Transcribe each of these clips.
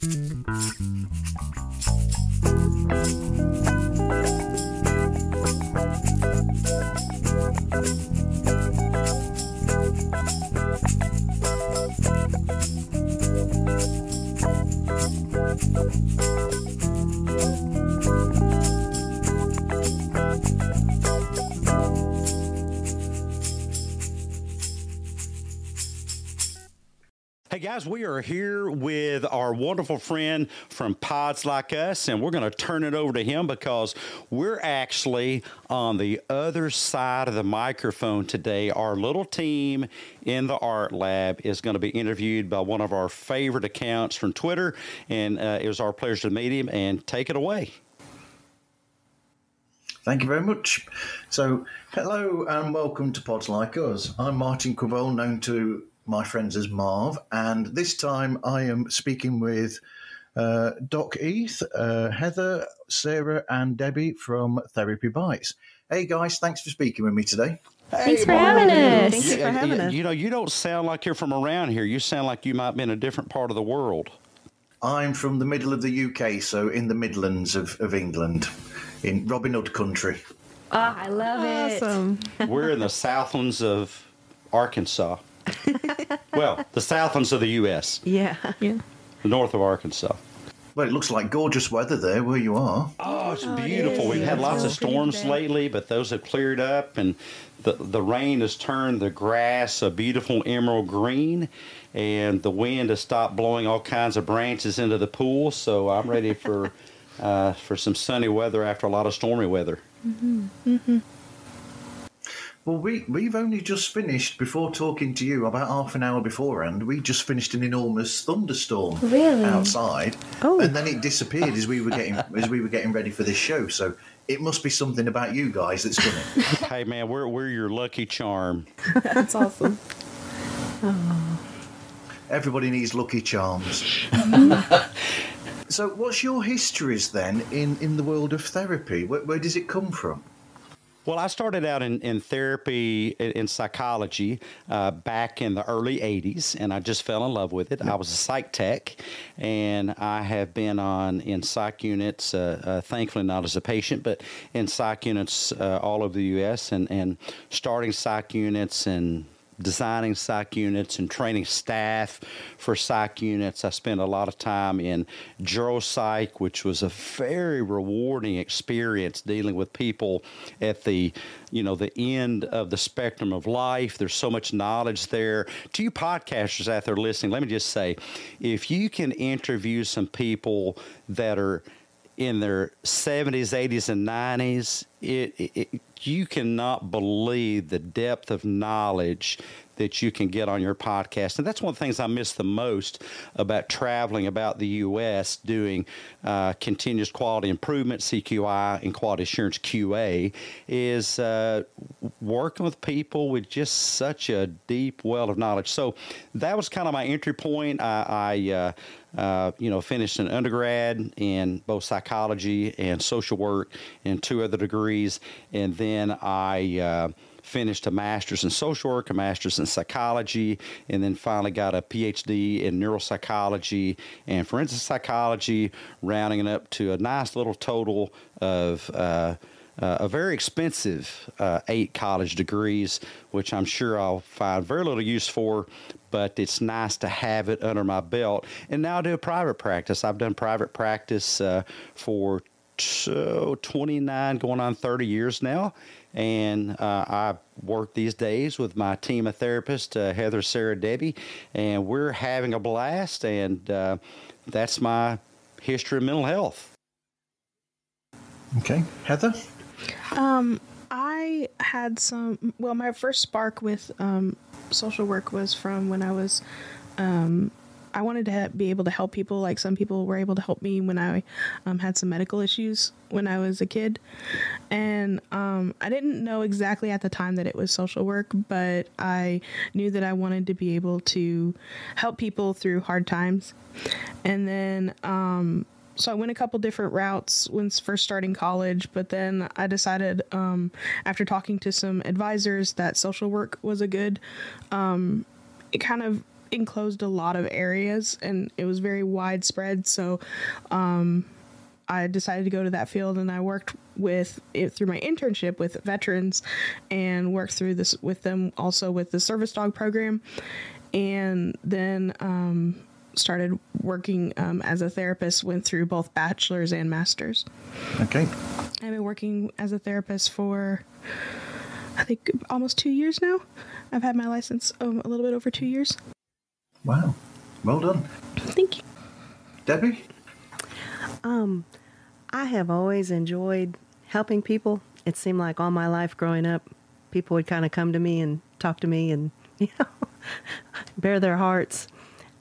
Hey guys, we are here with our wonderful friend from Pods Like Us, and we're going to turn it over to him because we're actually on the other side of the microphone today. Our little team in the art lab is going to be interviewed by one of our favorite accounts from Twitter, and it was our pleasure to meet him. And take it away. Thank you very much. So, hello and welcome to Pods Like Us. I'm Martin Quibell, known to my friends as Marv, and this time I am speaking with Doc Heath, Heather, Sarah, and Debbie from Therapy Bites. Hey guys, thanks for speaking with me today. Thanks for having us. Thank you for having us. You know, you don't sound like you're from around here. You sound like you might be in a different part of the world. I'm from the middle of the UK, so in the Midlands of England, in Robin Hood country. Oh, I love it. We're in the Southlands of Arkansas. Well, the Southlands of the U.S. Yeah. The north of Arkansas. Well, it looks like gorgeous weather there where you are. Oh, it's beautiful. We've had lots of storms lately, but those have cleared up, and the rain has turned the grass a beautiful emerald green, and the wind has stopped blowing all kinds of branches into the pool, so I'm ready for some sunny weather after a lot of stormy weather. Mm-hmm. Mm-hmm. Well, we've only just finished, before talking to you, about half an hour beforehand, we just finished an enormous thunderstorm outside. Oh. And then it disappeared as we were getting ready for this show. So it must be something about you guys that's done it. Hey man, we're your lucky charm. That's awesome. Oh. Everybody needs lucky charms. So what's your histories then in the world of therapy? Where does it come from? Well, I started out in therapy, in psychology, back in the early 80s, and I just fell in love with it. I was a psych tech, and I have been in psych units, thankfully not as a patient, but in psych units all over the U.S., and starting psych units and designing psych units and training staff for psych units. I spent a lot of time in geropsych, which was a very rewarding experience dealing with people at the end of the spectrum of life. There's so much knowledge there. To you podcasters out there listening, let me just say, if you can interview some people that are in their 70s, 80s, and 90s, you cannot believe the depth of knowledge that you can get on your podcast. And that's one of the things I miss the most about traveling about the U.S., doing continuous quality improvement, CQI, and quality assurance, QA, is working with people with just such a deep well of knowledge. So that was kind of my entry point. I finished an undergrad in both psychology and social work and 2 other degrees. And then I finished a master's in social work, a master's in psychology, and then finally got a PhD in neuropsychology and forensic psychology, rounding it up to a nice little total of a very expensive 8 college degrees, which I'm sure I'll find very little use for, but it's nice to have it under my belt. And now I do private practice. I've done private practice for 29 going on 30 years now. And I work these days with my team of therapists, Heather, Sarah, Debbie, and we're having a blast. And that's my history of mental health. Okay. Heather? I had my first spark with social work was from when I was I wanted to be able to help people, like some people were able to help me when I had some medical issues when I was a kid. And I didn't know exactly at the time that it was social work, but I knew that I wanted to be able to help people through hard times. And then so I went a couple different routes when first starting college, but then I decided after talking to some advisors that social work was a good, enclosed a lot of areas and it was very widespread. So I decided to go to that field, and I worked with it through my internship with veterans and worked through this with them also with the service dog program. And then started working as a therapist, went through both bachelor's and master's. Okay. I've been working as a therapist for, I think, almost 2 years now. I've had my license a little bit over 2 years. Wow. Well done. Thank you. Debbie? I have always enjoyed helping people. It seemed like all my life growing up, people would kind of come to me and talk to me and, bare their hearts.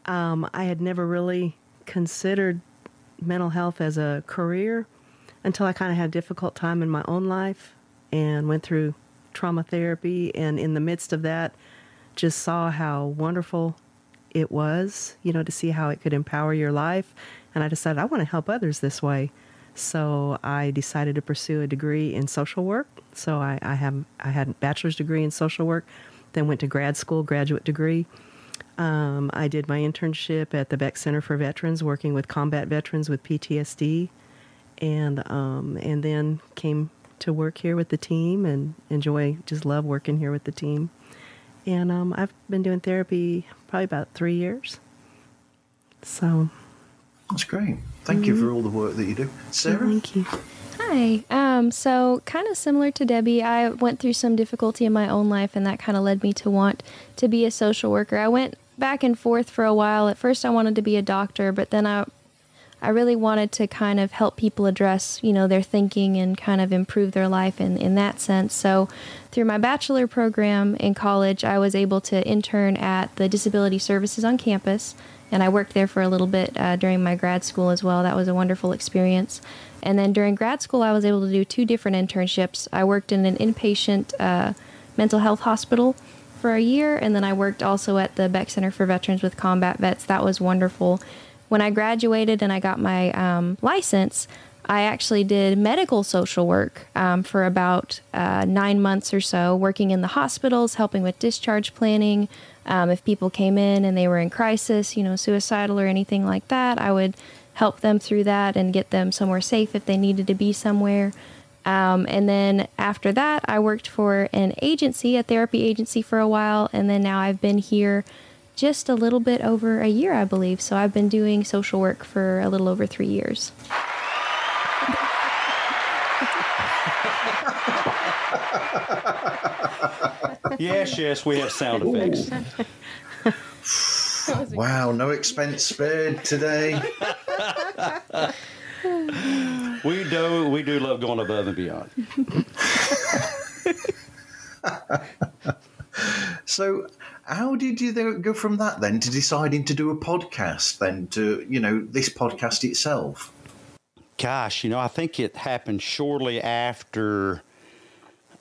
I had never really considered mental health as a career until I kind of had a difficult time in my own life and went through trauma therapy. And in the midst of that, just saw how wonderful it was, to see how it could empower your life. And I decided I want to help others this way. So I decided to pursue a degree in social work. So I had a bachelor's degree in social work, then went to grad school, graduate degree. I did my internship at the Beck Center for Veterans, working with combat veterans with PTSD, and then came to work here with the team and just love working here with the team. And I've been doing therapy probably about 3 years. So That's great. Thank you for all the work that you do. Sarah? thank you. Hi. So kind of similar to Debbie, I went through some difficulty in my own life, and that kind of led me to want to be a social worker. I went back and forth for a while. At first I wanted to be a doctor, but then I really wanted to kind of help people address, their thinking and kind of improve their life in that sense. So through my bachelor program in college, I was able to intern at the Disability Services on campus, and I worked there for a little bit during my grad school as well. That was a wonderful experience. And then during grad school, I was able to do 2 different internships. I worked in an inpatient mental health hospital for a year, and then I worked also at the Beck Center for Veterans with combat vets. That was wonderful. When I graduated and I got my license, I actually did medical social work for about 9 months or so, working in the hospitals, helping with discharge planning. If people came in and they were in crisis, suicidal or anything like that, I would help them through that and get them somewhere safe if they needed to be somewhere. And then after that, I worked for an agency, a therapy agency for a while, and then now I've been here just a little bit over a year, I believe. So I've been doing social work for a little over 3 years. Yes, we have sound effects. Wow, no expense spared today. We do love going above and beyond. So how did you go from that then to deciding to do a podcast then to, this podcast itself? Gosh, I think it happened shortly after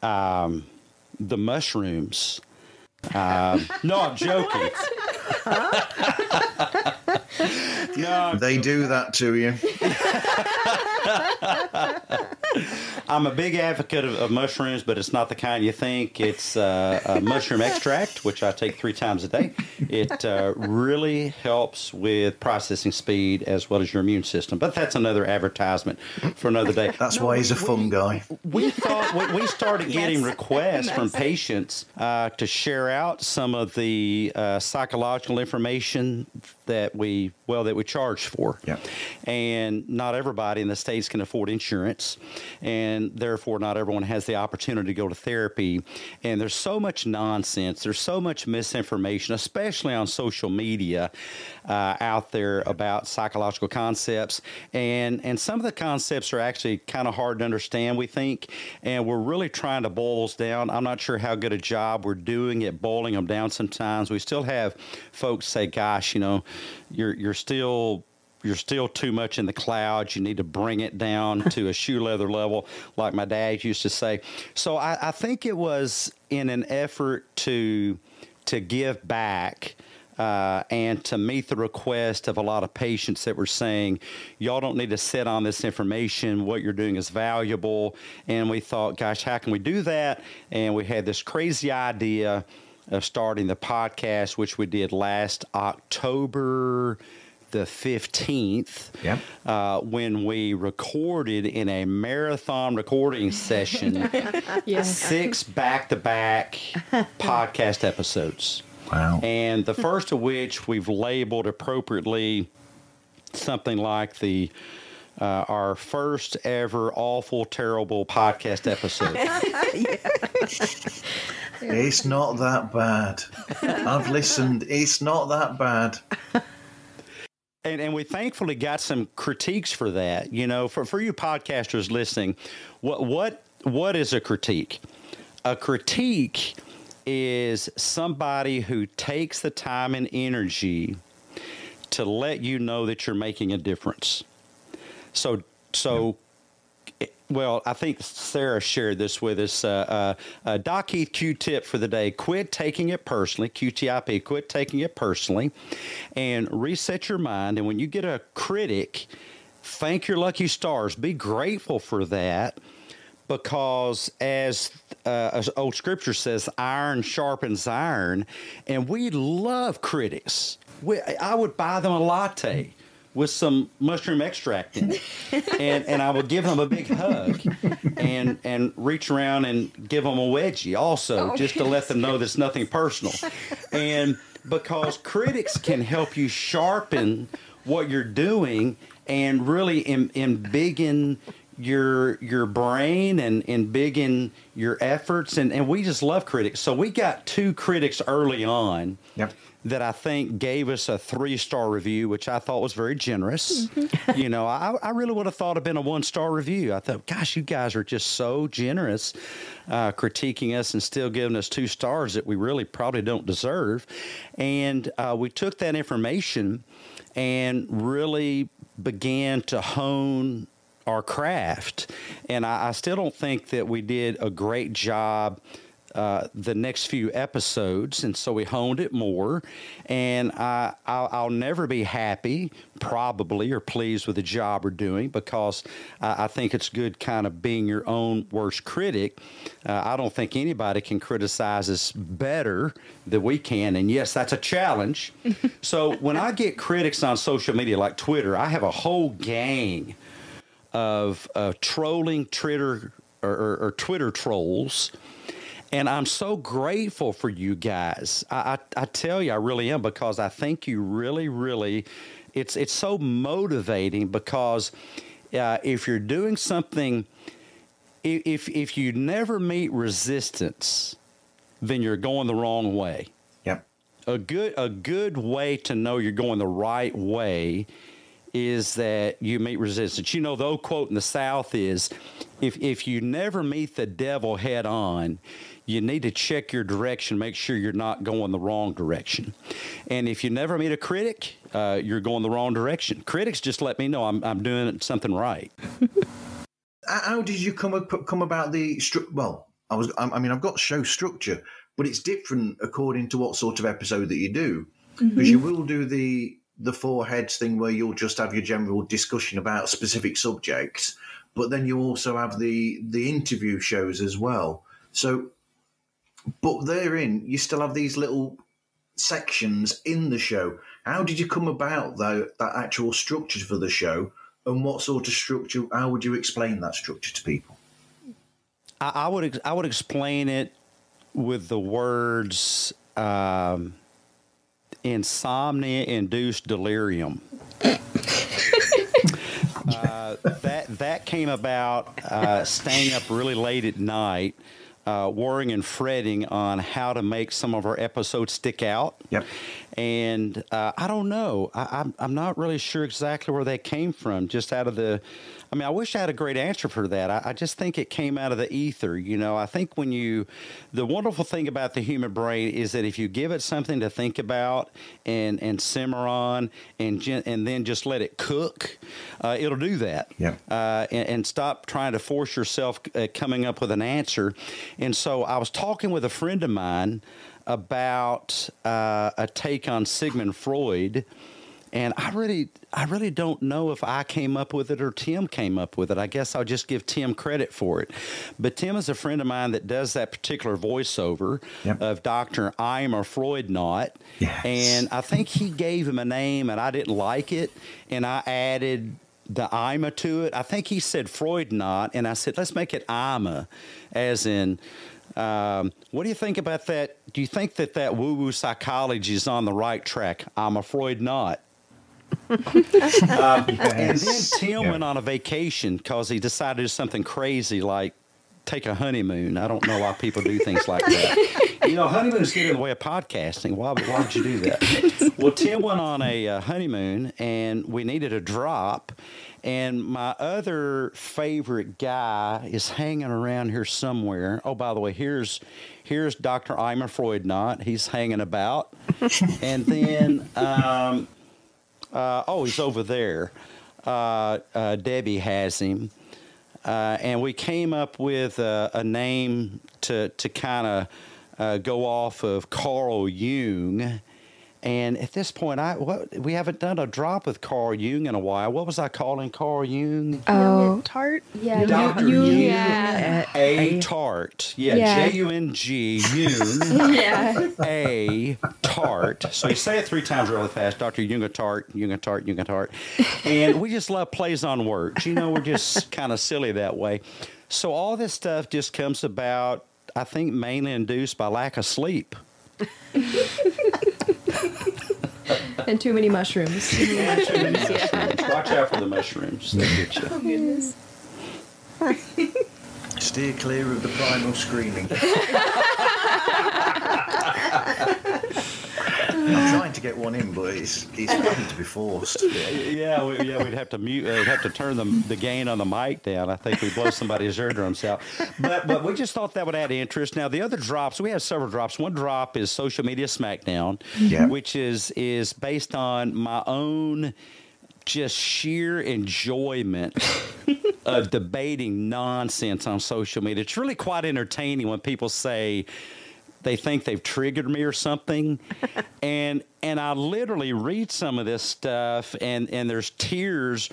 the mushrooms. No, I'm joking. No, They do that to you. I'm a big advocate of mushrooms, but it's not the kind you think. It's a mushroom extract, which I take 3 times a day. It really helps with processing speed as well as your immune system. But that's another advertisement for another day. That's why he's a fun guy. We thought we started getting requests from patients to share out some of the psychological information that we charge for. Yeah. And not everybody in the States can afford insurance, and therefore not everyone has the opportunity to go to therapy. And there's so much nonsense, there's so much misinformation, especially on social media out there about psychological concepts. And some of the concepts are actually kind of hard to understand, we think, and we're really trying to boil those down. I'm not sure how good a job we're doing at boiling them down sometimes. We still have folks say, gosh, you're still too much in the clouds. You need to bring it down to a shoe leather level, like my dad used to say. So I think it was in an effort to give back and to meet the request of a lot of patients that were saying, y'all don't need to sit on this information. What you're doing is valuable. And we thought, gosh, how can we do that? And we had this crazy idea of starting the podcast, which we did last October the 15th, when we recorded in a marathon recording session 6 back-to-back podcast episodes. Wow. And the first of which we've labeled appropriately something like our first ever awful, terrible podcast episode. It's not that bad. I've listened. It's not that bad. And we thankfully got some critiques for that. You know, for you podcasters listening, what is a critique? A critique is somebody who takes the time and energy to let you know that you're making a difference. Well, I think Sarah shared this with us. Doc Keith Q-tip for the day: quit taking it personally. QTIP, quit taking it personally, and reset your mind. And when you get a critic, thank your lucky stars. Be grateful for that, because as old scripture says, iron sharpens iron, and we love critics. I would buy them a latte with some mushroom extract in it. And I would give them a big hug and reach around and give them a wedgie also, just to let them know there's nothing personal. And because critics can help you sharpen what you're doing and really embiggen your brain and embiggen your efforts. And we just love critics. So we got 2 critics early on. Yep. That I think gave us a 3-star review, which I thought was very generous. You know, I really would have thought it'd been a 1-star review. I thought, gosh, you guys are just so generous, critiquing us and still giving us 2 stars that we really probably don't deserve. And we took that information and really began to hone our craft. And I still don't think that we did a great job the next few episodes, and so we honed it more. And I'll never be happy, probably, or pleased with the job we're doing, because I think it's good kind of being your own worst critic. I don't think anybody can criticize us better than we can, and yes, that's a challenge. So when I get critics on social media like Twitter, I have a whole gang of trolling Twitter or Twitter trolls. And I'm so grateful for you guys. I tell you, I really am, because I think you really, really, it's so motivating, because if you're doing something, if you never meet resistance, then you're going the wrong way. Yep. A good way to know you're going the right way is that you meet resistance. You know, the old quote in the South is, if you never meet the devil head on, you need to check your direction, make sure you're not going the wrong direction. And if you never meet a critic, you're going the wrong direction. Critics just let me know I'm doing something right. How did you come about the well? I've got show structure, but it's different according to what sort of episode that you do, because you will do the 4 heads thing where you'll just have your general discussion about specific subjects, but then you also have the interview shows as well. So, but therein, you still have these little sections in the show. How did you come about that actual structure for the show, and what sort of structure? How would you explain that structure to people? I would explain it with the words insomnia-induced delirium. That came about staying up really late at night, worrying and fretting on how to make some of our episodes stick out. Yep. And I don't know. I'm not really sure exactly where that came from. Just out of the, I mean, I wish I had a great answer for that. I just think it came out of the ether. You know, I think the wonderful thing about the human brain is that if you give it something to think about and simmer on and then just let it cook, it'll do that. Yeah. And stop trying to force yourself coming up with an answer. And so I was talking with a friend of mine about a take on Sigmund Freud And I really don't know if I came up with it or Tim came up with it. I guess I'll just give Tim credit for it. But Tim is a friend of mine that does that particular voiceover of Dr. Ima Freud Not. Yes. And I think he gave him a name and I didn't like it. And I added the Ima to it. I think he said Freud Not. And I said, let's make it Ima, as in... what do you think about that? Do you think that woo-woo psychology is on the right track? I'm afraid not. And then Tim went on a vacation because he decided to do something crazy like take a honeymoon. I don't know why people do things like that. You know, honeymoons get in the way of podcasting. Why would you do that? Well, Tim went on a honeymoon, and we needed a drop. And my other favorite guy is hanging around here somewhere. Oh, by the way, here's Dr. Ima Freud Not. He's hanging about. And then, he's over there. Debbie has him. And we came up with a name to kind of go off of Carl Jung. And at this point, we haven't done a drop with Carl Jung in a while. What was I calling Carl Jung? Oh, Tart. Yeah, Dr. Jung. Jung Yeah. A. Tart. Yeah, J-U-N-G, Jung A. Tart. So you say it 3 times really fast. Dr. Jung a Tart, Jung a Tart, Jung a Tart. And we just love plays on words. You know, we're just kind of silly that way. So all this stuff just comes about, I think, mainly induced by lack of sleep. And too many mushrooms. Watch out for the mushrooms. They'll get you. Oh, goodness. Steer clear of the primal screaming. I'm trying to get one in, but it's going to be forced. Yeah, we'd have to mute. We'd have to turn the gain on the mic down. I think we'd blow somebody's eardrums out. But we just thought that would add interest. Now the other drops, we have several drops. One drop is Social Media Smackdown, which is based on my own just sheer enjoyment of debating nonsense on social media. It's really quite entertaining when people say they think they've triggered me or something. And I literally read some of this stuff and there's tears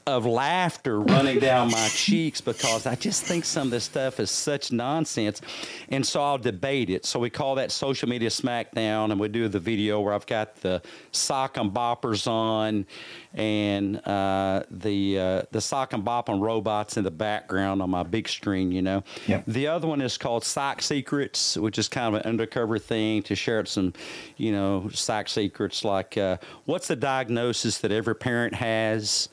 of laughter running down my cheeks because I just think some of this stuff is such nonsense. And so I'll debate it. So we call that Social Media Smackdown, and we do the video where I've got the sock and boppers on and the sock and bop and robots in the background on my big screen, you know. Yep. The other one is called Sock Secrets, which is kind of an undercover thing to share some, you know, sock secrets like what's the diagnosis that every parent has?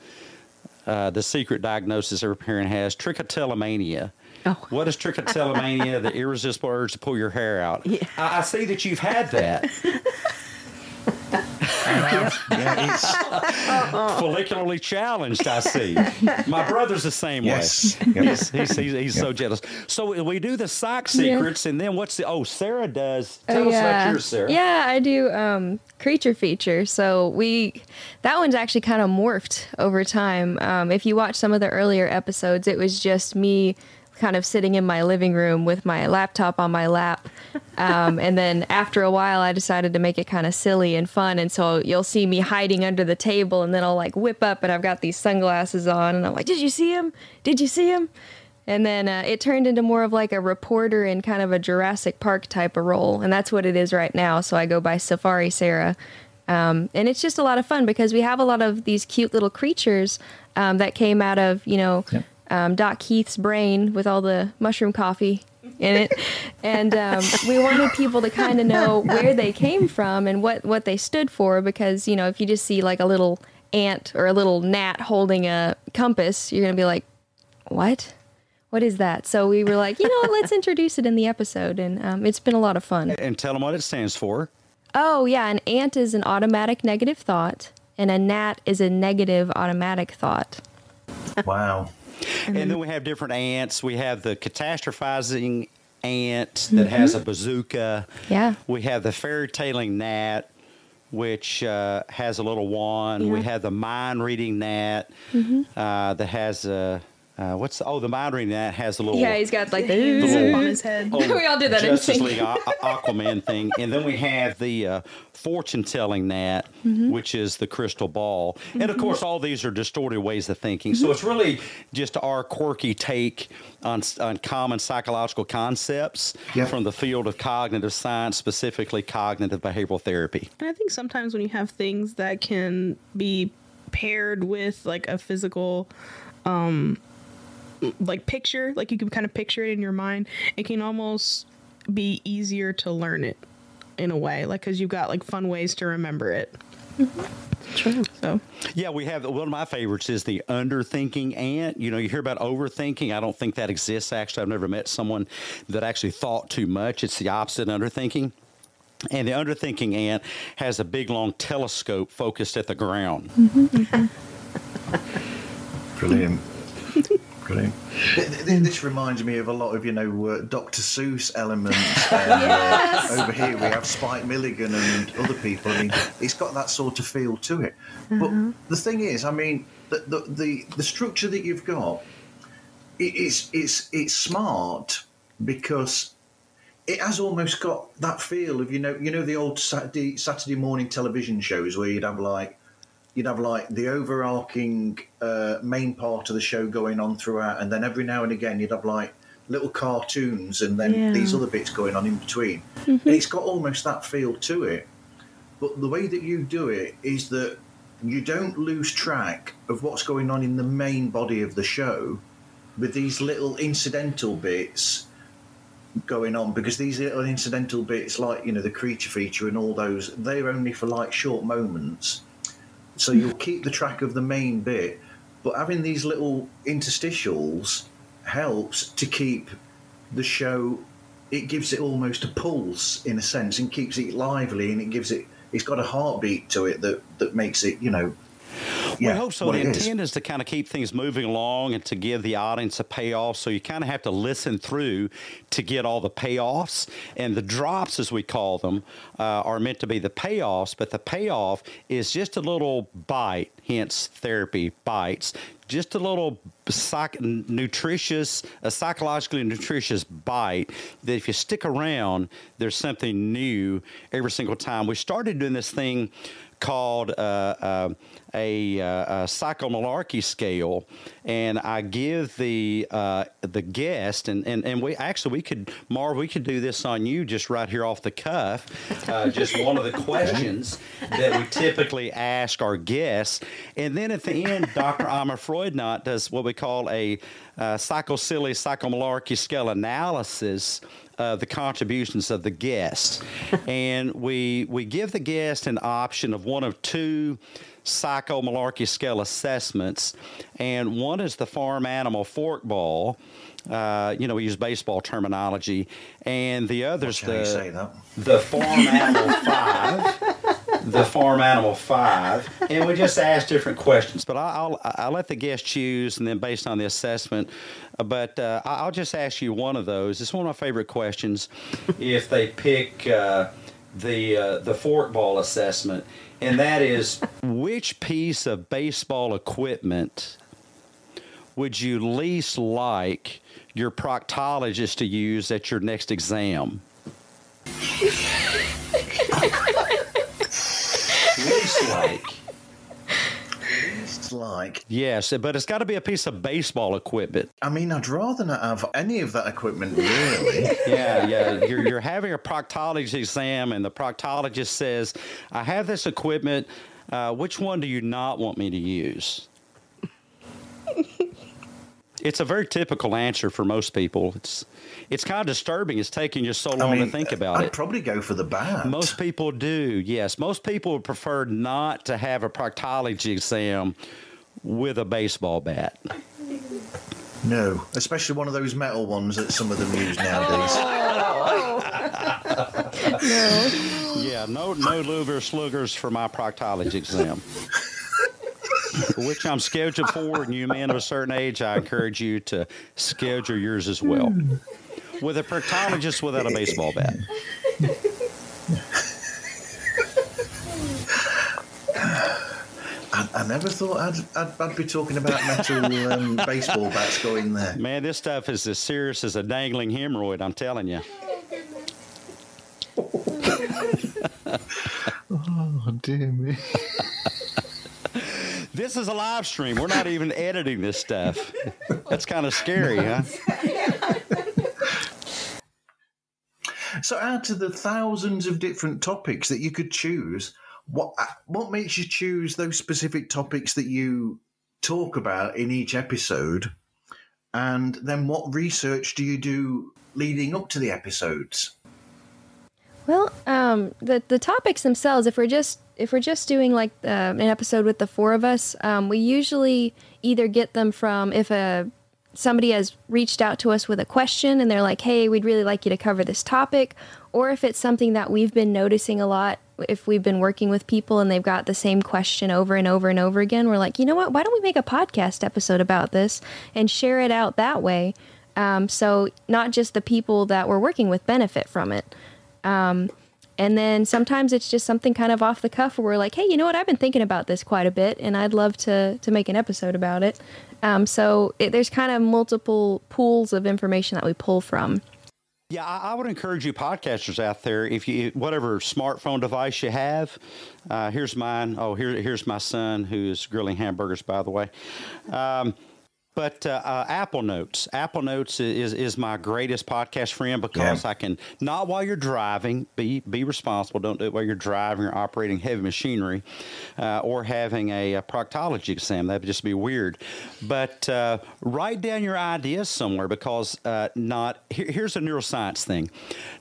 The secret diagnosis every parent has, trichotillomania. Oh. What is trichotillomania? The irresistible urge to pull your hair out. Yeah. I see that you've had that. It's follicularly challenged, I see. My brother's the same way. Yep. He's so jealous. So we do the sock secrets, and then Sarah does. Tell us about yours, Sarah. Yeah, I do creature feature. So that one's actually kind of morphed over time. If you watch some of the earlier episodes, it was just me kind of sitting in my living room with my laptop on my lap. And then after a while, I decided to make it kind of silly and fun. And so you'll see me hiding under the table, and then I'll like whip up and I've got these sunglasses on and I'm like, did you see him? Did you see him? And then it turned into more of like a reporter in kind of a Jurassic Park type of role. And that's what it is right now. So I go by Safari Sarah. And it's just a lot of fun because we have a lot of these cute little creatures that came out of, you know, Doc Keith's brain with all the mushroom coffee in it. And we wanted people to kind of know where they came from and what they stood for, because, you know, if you just see like a little ant or a little gnat holding a compass, you're going to be like, what? What is that? So we were like, you know what, let's introduce it in the episode. And it's been a lot of fun. And tell them what it stands for. Oh, yeah. An ant is an automatic negative thought, and a gnat is a negative automatic thought. Wow. And then we have different ants. We have the catastrophizing ant that has a bazooka. Yeah. We have the fairy-tailing gnat, which has a little wand. Yeah. We have the mind-reading gnat that has a the mind reading that has a little. Yeah, he's got like the zip on his head. We all did that in Justice sync. League Aquaman thing. And then we have the fortune telling that, which is the crystal ball. And of course, all these are distorted ways of thinking. So it's really just our quirky take on common psychological concepts from the field of cognitive science, specifically cognitive behavioral therapy. And I think sometimes when you have things that can be paired with like a physical like picture, like you can kind of picture it in your mind, it can almost be easier to learn it in a way, like because you've got like fun ways to remember it. True. So yeah, we have one of my favorites is the underthinking ant. You know, you hear about overthinking. I don't think that exists. Actually, I've never met someone that actually thought too much. It's the opposite, underthinking. And the underthinking ant has a big long telescope focused at the ground. Brilliant. Brilliant. This reminds me of a lot of, Dr. Seuss elements. Over here we have Spike Milligan and other people. I mean, it's got that sort of feel to it. But the thing is, I mean, the structure that you've got, it's smart because it has almost got that feel of, the old Saturday morning television shows where you'd have like the overarching main part of the show going on throughout, and then every now and again you'd have like little cartoons and then these other bits going on in between. And it's got almost that feel to it. But the way that you do it is that you don't lose track of what's going on in the main body of the show with these little incidental bits going on, because these little incidental bits like, the creature feature and all those, they're only for like short moments. So you'll keep the track of the main bit, but having these little interstitials helps to keep the show, it gives it almost a pulse in a sense and keeps it lively, and it's got a heartbeat to it that makes it, We hope so. The intent is to kind of keep things moving along and to give the audience a payoff. So you kind of have to listen through to get all the payoffs. And the drops, as we call them, are meant to be the payoffs. But the payoff is just a little bite, hence therapy bites. Just a little psychologically nutritious bite that if you stick around, there's something new every single time. We started doing this thing called a psychomalarkey scale, and I give the guest, and we could, Marv, we could do this on you just right here off the cuff, just one of the questions that we typically ask our guests, and then at the end, Dr. Ima Freud Not does what we call a psychosilly psychomalarkey scale analysis of the contributions of the guest. And we give the guest an option of one of two psychomalarkey scale assessments, and one is the farm animal forkball. We use baseball terminology, and the other's the farm animal 5. The farm animal 5, and we just ask different questions. But I'll let the guest choose, and then based on the assessment. But I'll just ask you one of those. It's one of my favorite questions. If they pick the forkball assessment, and that is, which piece of baseball equipment would you least like your proctologist to use at your next exam? Least like. Yes, but it's got to be a piece of baseball equipment. I mean, I'd rather not have any of that equipment, really. Yeah. You're having a proctologist exam, and the proctologist says, I have this equipment. Which one do you not want me to use? It's a very typical answer for most people. It's kind of disturbing. It's taking you so long to think about it. I'd probably go for the bat. Most people do, yes. Most people would prefer not to have a proctology exam with a baseball bat. No, especially one of those metal ones that some of them use nowadays. No. Yeah, no Luger Slugers for my proctology exam. Which I'm scheduled for, and you men of a certain age, I encourage you to schedule yours as well. With a proctologist without a baseball bat. I never thought I'd be talking about metal baseball bats going there. Man, this stuff is as serious as a dangling hemorrhoid, I'm telling you. Oh, dear me. This is a live stream. We're not even editing this stuff. That's kind of scary, huh? So out of the thousands of different topics that you could choose, what makes you choose those specific topics that you talk about in each episode? And then what research do you do leading up to the episodes? Well, the topics themselves, if we're just doing like an episode with the four of us, we usually either get them from if somebody has reached out to us with a question and they're like, hey, we'd really like you to cover this topic, or if it's something that we've been noticing a lot, if we've been working with people and they've got the same question over and over and over again, we're like, you know what, why don't we make a podcast episode about this and share it out that way? So not just the people that we're working with benefit from it. And then sometimes it's just something kind of off the cuff where we're like, hey, you know what? I've been thinking about this quite a bit and I'd love to make an episode about it. There's kind of multiple pools of information that we pull from. Yeah, I would encourage you podcasters out there, if you, whatever smartphone device you have, here's mine. Oh, here's my son who is grilling hamburgers, by the way. But Apple Notes. Apple Notes is my greatest podcast friend because I can, not while you're driving, be responsible. Don't do it while you're driving or operating heavy machinery or having a proctology exam. That would just be weird. But write down your ideas somewhere because here's a neuroscience thing.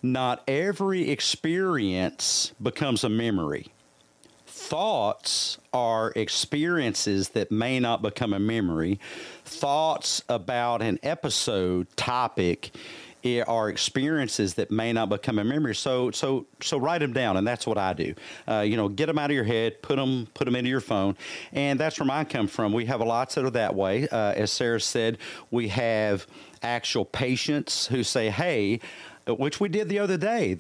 Not every experience becomes a memory. Thoughts are experiences that may not become a memory. Thoughts about an episode topic are experiences that may not become a memory. So write them down, and that's what I do. Get them out of your head, put them into your phone, and that's where mine come from. We have lots that are that way. As Sarah said, we have actual patients who say, hey, which we did the other day.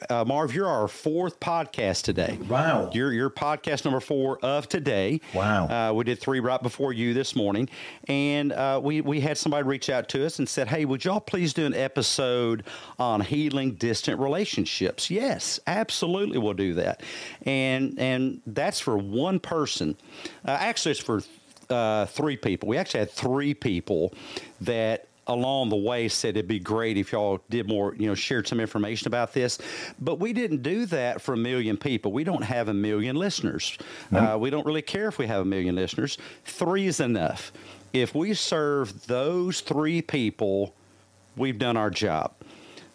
Marv, you're our fourth podcast today. Wow. You're podcast number 4 of today. Wow. We did 3 right before you this morning. And we had somebody reach out to us and said, hey, would y'all please do an episode on healing distant relationships? Yes, absolutely we'll do that. And that's for one person. Actually, it's for 3 people. We actually had 3 people that along the way said it'd be great if y'all did more, shared some information about this. But we didn't do that for 1 million people. We don't have 1 million listeners. No. We don't really care if we have 1 million listeners. 3 is enough. If we serve those 3 people, we've done our job.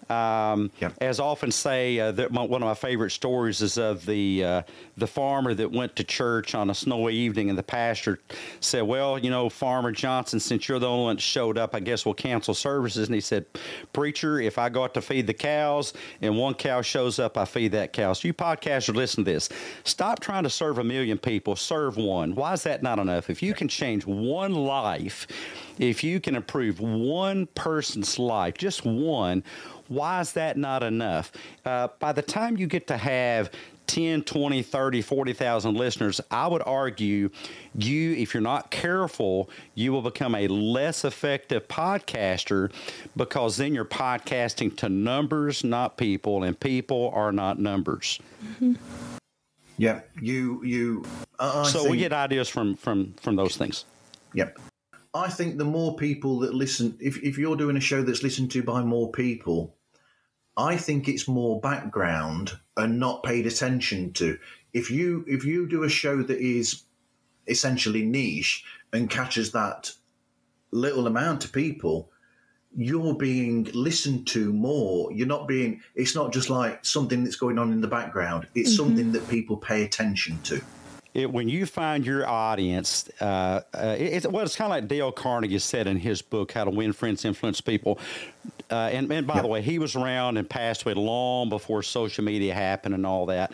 As I often say, one of my favorite stories is of the farmer that went to church on a snowy evening, and the pastor said, well, Farmer Johnson, since you're the only one that showed up, I guess we'll cancel services. And he said, preacher, if I go out to feed the cows and one cow shows up, I feed that cow. So you podcasters, listen to this. Stop trying to serve 1 million people. Serve one. Why is that not enough? If you can change one life, if you can improve one person's life, just one, why is that not enough? By the time you get to have 10, 20, 30, 40,000 listeners, I would argue if you're not careful, you will become a less effective podcaster because then you're podcasting to numbers, not people, and people are not numbers. Mm-hmm. Yeah, we get ideas from those things. Yep. I think the more people that listen, if you're doing a show that's listened to by more people, I think it's more background and not paid attention to. If you do a show that is essentially niche and catches that little amount of people, you're being listened to more. It's not just like something that's going on in the background. It's something that people pay attention to. When you find your audience, it's kind of like Dale Carnegie said in his book, How to Win Friends, Influence People. And by the way, he was around and passed away long before social media happened and all that.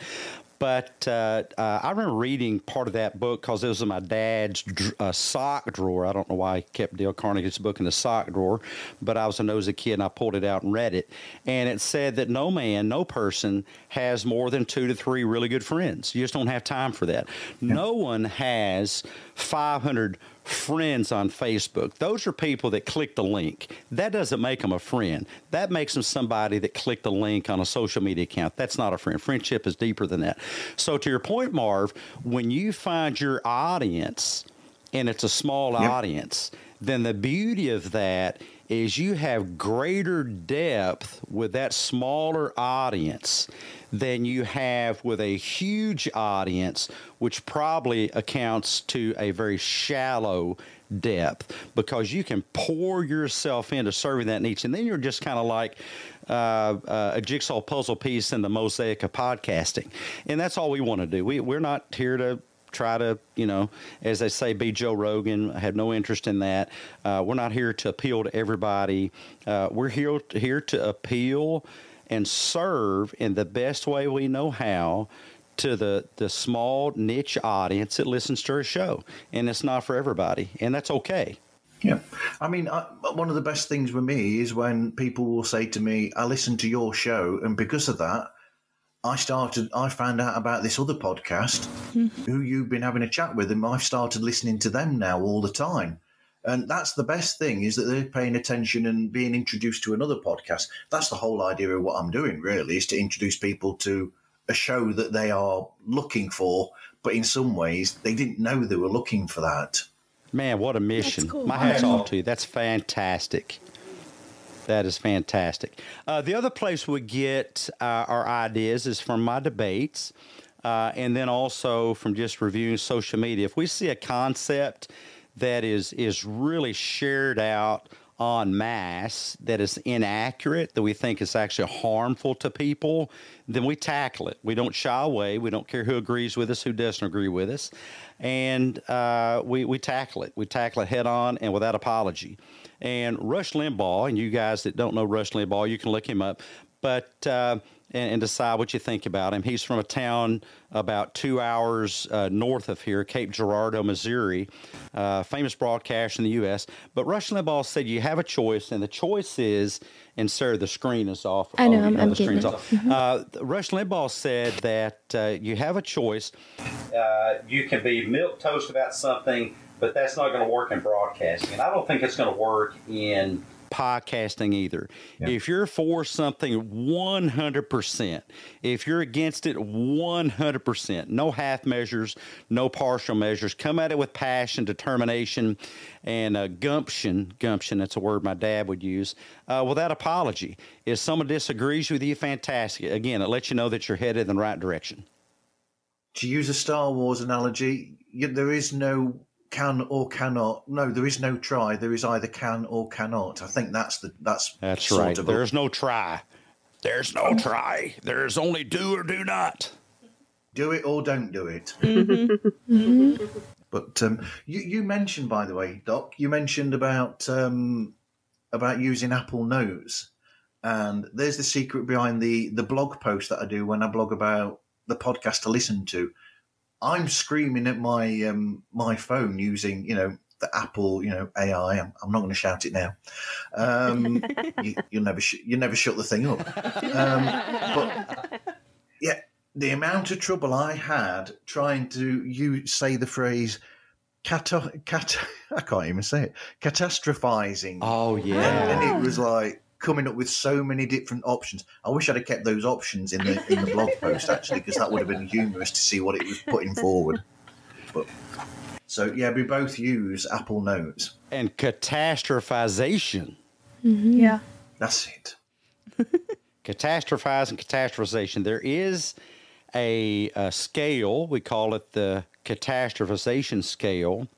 But I remember reading part of that book because it was in my dad's sock drawer. I don't know why he kept Dale Carnegie's book in the sock drawer, but I was a nosy kid and I pulled it out and read it. And it said that no man, no person has more than 2 to 3 really good friends. You just don't have time for that. Yeah. No one has 500 friends on Facebook. Those are people that click the link. That doesn't make them a friend. That makes them somebody that clicked a link on a social media account. That's not a friend. Friendship is deeper than that. So to your point, Marv, when you find your audience, and it's a small audience, then the beauty of that is you have greater depth with that smaller audience than you have with a huge audience, which probably accounts to a very shallow depth, because you can pour yourself into serving that niche, and then you're just kind of like a jigsaw puzzle piece in the mosaic of podcasting. And that's all we want to do. We're not here to try to, as they say, be Joe Rogan. I have no interest in that. We're not here to appeal to everybody. We're here to appeal and serve in the best way we know how to the small niche audience that listens to our show. And it's not for everybody, and that's okay. Yeah. I mean, one of the best things with me is when people will say to me, I listened to your show, and because of that, I found out about this other podcast who you've been having a chat with, and I've started listening to them now all the time. And that's the best thing, is that they're paying attention and being introduced to another podcast. That's the whole idea of what I'm doing, really, is to introduce people to a show that they are looking for, but in some ways they didn't know they were looking for that. Man, what a mission. That's cool. My hat's off to you. That's fantastic. That is fantastic. The other place we get our ideas is from my debates, and then also from just reviewing social media. If we see a concept that is really shared out en masse, that is inaccurate, that we think is actually harmful to people, then we tackle it. We don't shy away. We don't care who agrees with us, who doesn't agree with us. And we tackle it. We tackle it head on and without apology. And Rush Limbaugh, and you guys that don't know Rush Limbaugh, you can look him up, but and decide what you think about him. He's from a town about 2 hours north of here, Cape Girardeau, Missouri, famous broadcaster in the U.S. But Rush Limbaugh said you have a choice, and the choice is, and Sarah, the screen is off. I know, I'm the getting screen's it. off. Rush Limbaugh said that you have a choice. You can be milquetoast about something, but that's not going to work in broadcasting. And I don't think it's going to work in podcasting either. Yeah. If you're for something 100%, if you're against it 100%, no half measures, no partial measures, come at it with passion, determination, and gumption, that's a word my dad would use, without apology. If someone disagrees with you, fantastic. Again, it lets you know that you're headed in the right direction. To use a Star Wars analogy, there is no can or cannot. No, there is no try. There is either can or cannot. I think that's right. There's no try. There's no try. There's only do or do not. Do it or don't do it. But you mentioned, by the way, Doc, you mentioned about using Apple Notes, and there's the secret behind the blog post that I do when I blog about the podcast to listen to. I'm screaming at my my phone using, the Apple, AI. I'm not going to shout it now. You'll never shut the thing up. But yeah, the amount of trouble I had trying to say the phrase I can't even say it. Catastrophizing. Oh yeah, and it was like coming up with so many different options. I wish I'd have kept those options in the blog post, actually, because that would have been humorous to see what it was putting forward. But so yeah, we both use Apple Notes. And catastrophization. Mm-hmm. Yeah, that's it. Catastrophize and catastrophization. There is a scale. We call it the catastrophization scale.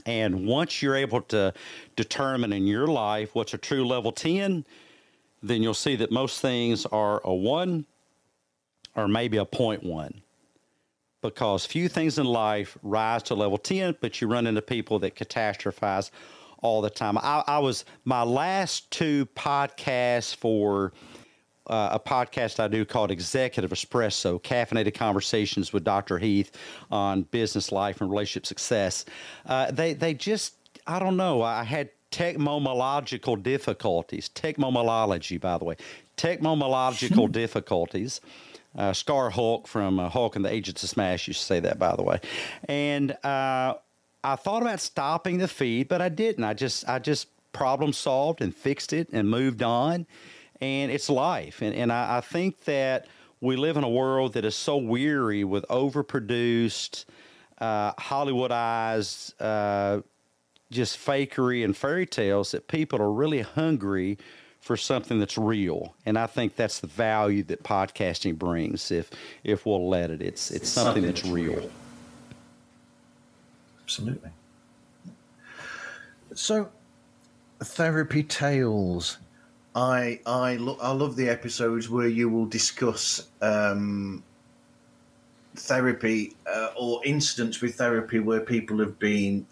And once you're able to determine in your life what's a true level 10, then you'll see that most things are a 1 or maybe a 0.1. Because few things in life rise to level 10, but you run into people that catastrophize all the time. My last 2 podcasts for a podcast I do called Executive Espresso, caffeinated conversations with Dr. Heath on business life and relationship success. They just, I don't know, I had technology, by the way, technological difficulties. Scar Hulk from Hulk and the Agents of Smash used to say that, by the way. And I thought about stopping the feed, but I didn't. I just problem solved and fixed it and moved on. And it's life. And I think that we live in a world that is so weary with overproduced, Hollywoodized, just fakery and fairy tales that people are really hungry for something that's real. And I think that's the value that podcasting brings if we'll let it. It's something that's real. Absolutely. So, therapy tales. I love the episodes where you will discuss therapy or incidents with therapy where people have been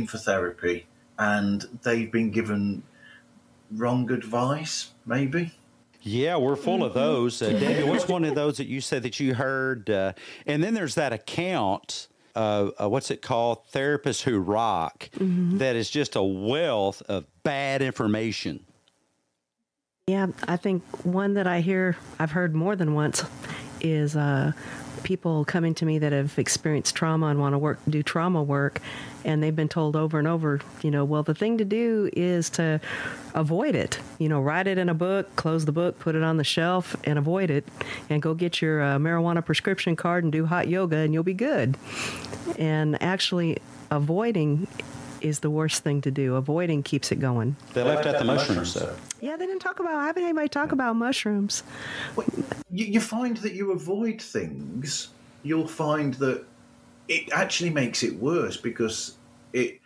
for therapy and they've been given wrong advice, maybe. Yeah, we're full of those. Debbie, what's one of those that you said that you heard? And then there's that account, what's it called? Therapists Who Rock, that is just a wealth of bad information. Yeah, I think one that I've heard more than once is people coming to me that have experienced trauma and want to do trauma work, and they've been told over and over, well, the thing to do is to avoid it. Write it in a book, close the book, put it on the shelf, and avoid it, and go get your marijuana prescription card and do hot yoga, and you'll be good. And actually, avoiding is the worst thing to do. Avoiding keeps it going. They left out the mushrooms, though. Yeah, they didn't talk about. I haven't had anybody talk about mushrooms. Well, you find that you avoid things, you'll find that it actually makes it worse because it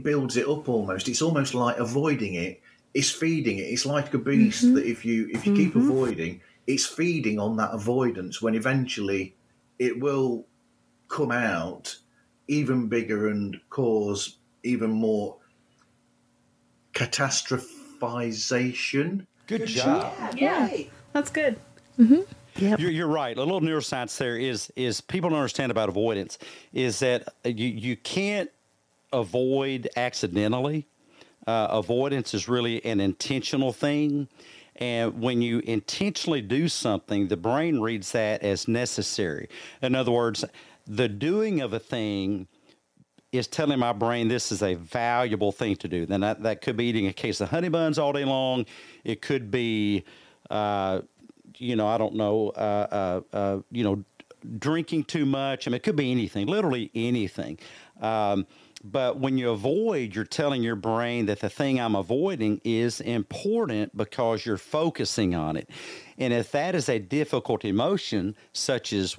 builds it up almost. It's almost like avoiding it is feeding it. It's like a beast that if you keep avoiding, it's feeding on that avoidance when eventually it will come out even bigger and cause even more catastrophization. Good job. Yeah. That's good. Yep. You're right. A little neuroscience there is people don't understand about avoidance is that you can't avoid accidentally. Avoidance is really an intentional thing. And when you intentionally do something, the brain reads that as necessary. In other words, the doing of a thing is telling my brain this is a valuable thing to do. Then that could be eating a case of honey buns all day long. It could be, I don't know, drinking too much. I mean, it could be anything, literally anything. But when you avoid, you're telling your brain that the thing I'm avoiding is important because you're focusing on it. And if that is a difficult emotion, such as,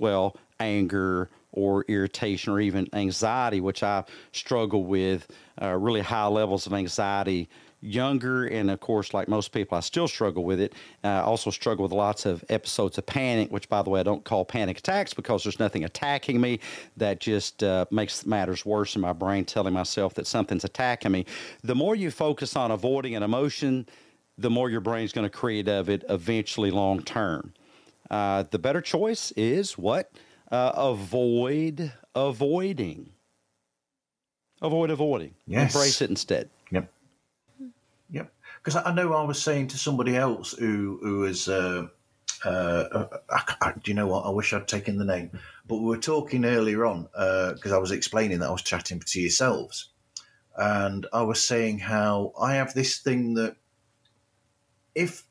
anger or irritation or even anxiety, which I struggle with, really high levels of anxiety younger. And of course, like most people, I still struggle with it. I also struggle with lots of episodes of panic, which, by the way, I don't call panic attacks because there's nothing attacking me. That just makes matters worse in my brain, telling myself that something's attacking me. The more you focus on avoiding an emotion, the more your brain's going to create of it eventually long term. The better choice is what? Avoiding. Avoid avoiding. Yes. Embrace it instead. Yep. Because I know I was saying to somebody else who was, do you know what? I wish I'd taken the name. But we were talking earlier on because I was explaining that I was chatting to yourselves. And I was saying how I have this thing that if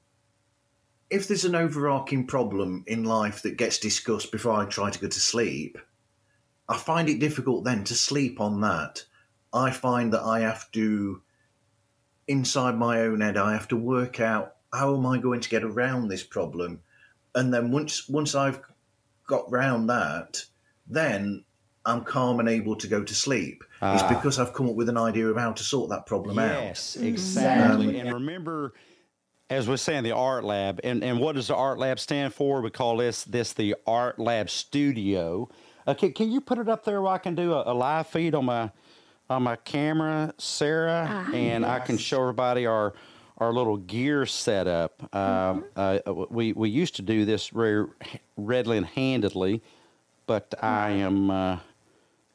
there's an overarching problem in life that gets discussed before I try to go to sleep, I find it difficult then to sleep on that. I find that I have to, inside my own head, I have to work out how am I going to get around this problem. And then once I've got round that, then I'm calm and able to go to sleep. It's because I've come up with an idea of how to sort that problem out. Yes, exactly. And remember, as we're saying, the Art Lab, and what does the Art Lab stand for? We call this the Art Lab Studio. Can you put it up there where I can do a live feed on my camera, Sarah, and I can show everybody our our little gear setup. We used to do this very readily and handedly, but I am.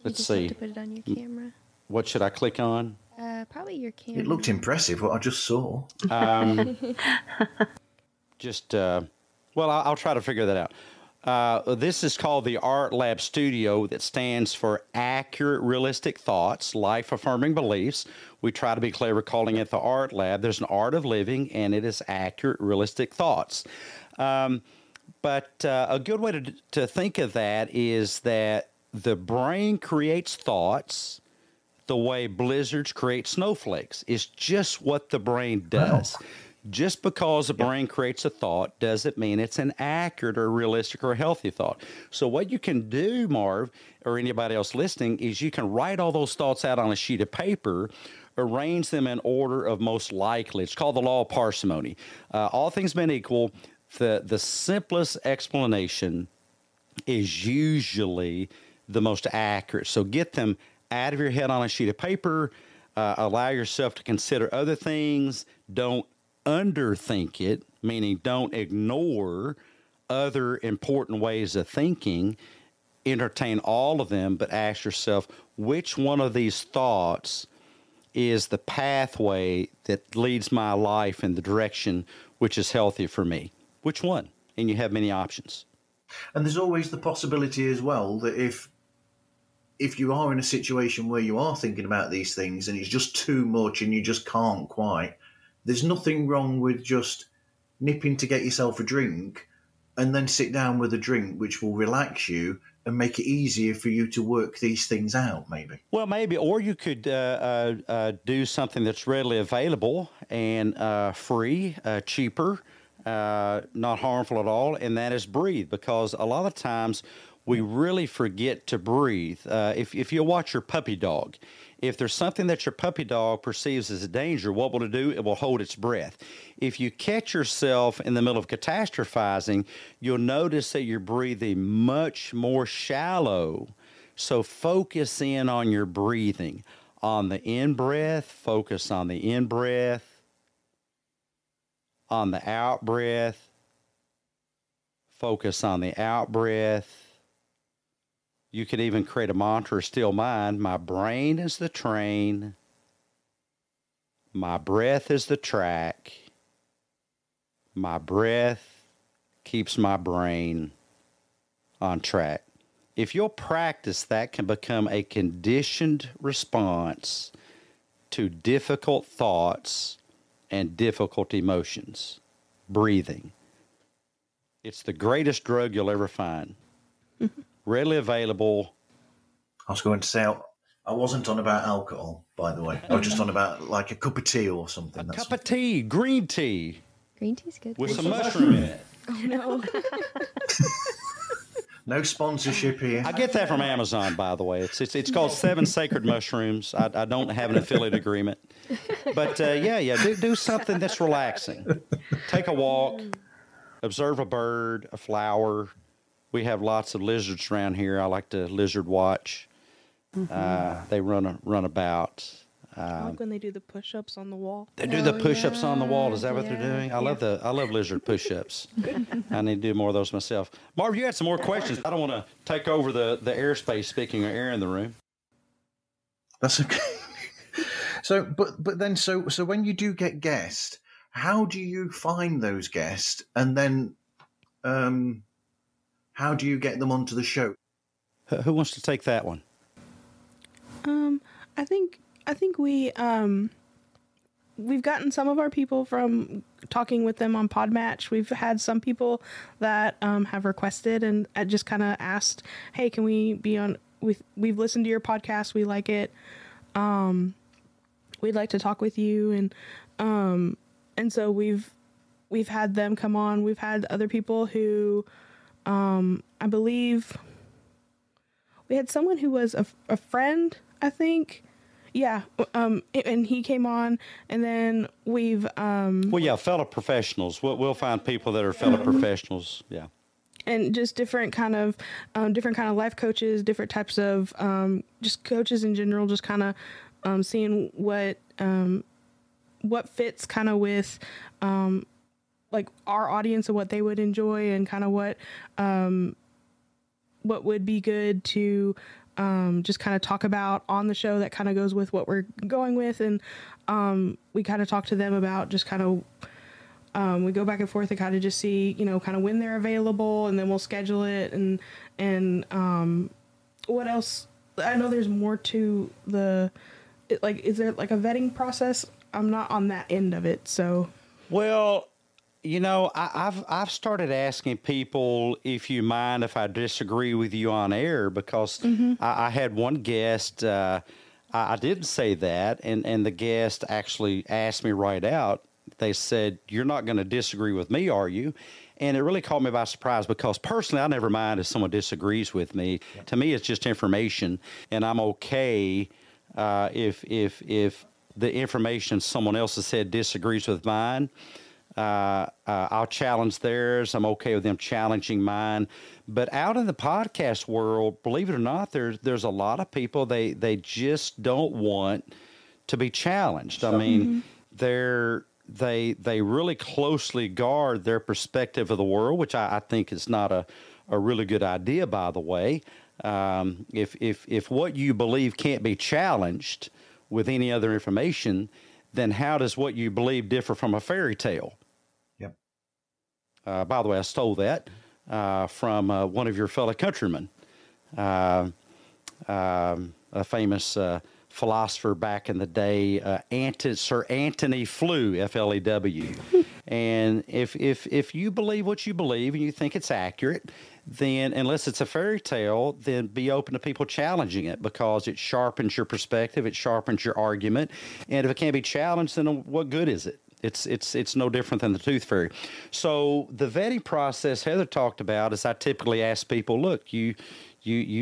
Let's see. Have to put it on your camera. What should I click on? Probably your camera. It looked impressive, what I just saw. Well, I'll try to figure that out. This is called the Art Lab Studio, that stands for Accurate Realistic Thoughts, Life Affirming Beliefs. We try to be clever calling it the Art Lab. There's an art of living, and it is accurate, realistic thoughts. But a good way to think of that is that the brain creates thoughts the way blizzards create snowflakes. It's just what the brain does. Oh. Just because the brain creates a thought doesn't mean it's an accurate or realistic or healthy thought. So what you can do, Marv, or anybody else listening, is you can write all those thoughts out on a sheet of paper, arrange them in order of most likely. It's called the law of parsimony. All things being equal, the simplest explanation is usually the most accurate. So get them out of your head on a sheet of paper. Allow yourself to consider other things. Don't underthink it, meaning don't ignore other important ways of thinking. Entertain all of them, but ask yourself, which one of these thoughts is the pathway that leads my life in the direction which is healthy for me? Which one? And you have many options. And there's always the possibility as well that if you are in a situation where you are thinking about these things and it's just too much and you just can't quite, there's nothing wrong with just nipping to get yourself a drink and then sit down with a drink, which will relax you and make it easier for you to work these things out, maybe. Well, maybe. Or you could do something that's readily available and free, cheaper, not harmful at all, and that is breathe. Because a lot of times we really forget to breathe. If you watch your puppy dog, if there's something that your puppy dog perceives as a danger, what will it do? It will hold its breath. If you catch yourself in the middle of catastrophizing, you'll notice that you're breathing much more shallow. So focus in on your breathing. On the in-breath, focus on the in-breath. On the out-breath, focus on the out-breath. You could even create a mantra, still mind. My brain is the train. My breath is the track. My breath keeps my brain on track. If you'll practice, that can become a conditioned response to difficult thoughts and difficult emotions. Breathing. It's the greatest drug you'll ever find. Readily available. I was going to say, I wasn't on about alcohol, by the way. I was just on about like a cup of tea or something. A cup of tea, green tea. Green tea's good. With some mushroom in it. Oh, no. No sponsorship here. I get that from Amazon, by the way. It's called 7 Sacred Mushrooms. I don't have an affiliate agreement. But, do something that's relaxing. Take a walk. Observe a bird, a flower. We have lots of lizards around here. I like to lizard watch. They run about. I like when they do the push-ups on the wall. They do the push-ups on the wall. Is that what they're doing? I love lizard push-ups. I need to do more of those myself. Marv, you had some more questions. I don't want to take over the airspace, speaking of air in the room. That's okay. So when you do get guests, how do you find those guests, and then how do you get them onto the show? Who wants to take that one? I think we've gotten some of our people from talking with them on Podmatch. We've had some people that have requested and just kind of asked, "Hey, can we be on? We've listened to your podcast. We like it. We'd like to talk with you." And so we've had them come on. We've had other people who, I believe, we had someone who was a friend, I think. Yeah. And he came on, and then we've, fellow professionals. We'll find people that are fellow professionals. Yeah. And just different kind of life coaches, different types of, just coaches in general, just kind of, seeing what what fits kind of with like our audience and what they would enjoy, and kind of what would be good to just kind of talk about on the show that kind of goes with what we're going with. And we kind of talk to them about just kind of we go back and forth and kind of just see, you know, kind of when they're available, and then we'll schedule it. And what else? I know there's more to like, is there like a vetting process? I'm not on that end of it, so. Well, you know, I've started asking people if you mind if I disagree with you on air, because I had one guest, I didn't say that, and the guest actually asked me right out. They said, "You're not going to disagree with me, are you?" And it really caught me by surprise, because personally, I never mind if someone disagrees with me. Yeah. To me, it's just information, and I'm okay if the information someone else has said disagrees with mine. I'll challenge theirs. I'm okay with them challenging mine. But out in the podcast world, believe it or not, there's a lot of people, they just don't want to be challenged. I mean, they really closely guard their perspective of the world, which I think is not a really good idea, by the way. If what you believe can't be challenged with any other information, then how does what you believe differ from a fairy tale? Yep. By the way, I stole that from one of your fellow countrymen, a famous philosopher back in the day, Sir Anthony Flew, F-L-E-W. And if you believe what you believe and you think it's accurate, then unless it's a fairy tale, then be open to people challenging it, because it sharpens your perspective, it sharpens your argument. And if it can't be challenged, then what good is it? It's no different than the tooth fairy. So the vetting process Heather talked about is I typically ask people, look, you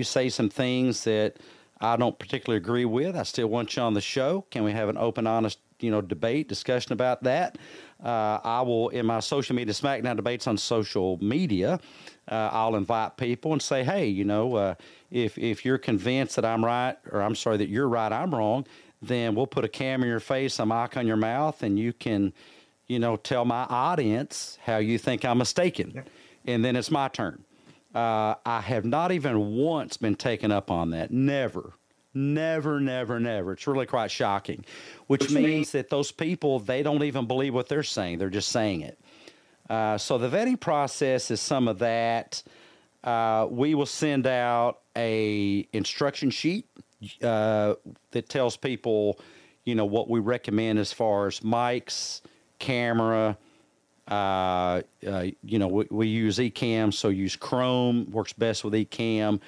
say some things that I don't particularly agree with. I still want you on the show. Can we have an open, honest, debate, discussion about that? I will, in my social media SmackDown debates on social media, I'll invite people and say, hey, if you're convinced that I'm right, or I'm sorry, that you're right, I'm wrong, then we'll put a cam in your face, a mic on your mouth, and you can, tell my audience how you think I'm mistaken. Yep. And then it's my turn. I have not even once been taken up on that. Never. It's really quite shocking, which means that those people, they don't even believe what they're saying. They're just saying it. So the vetting process is some of that. We will send out a instruction sheet that tells people, what we recommend as far as mics, camera. We use Ecamm, so use Chrome, works best with Ecamm,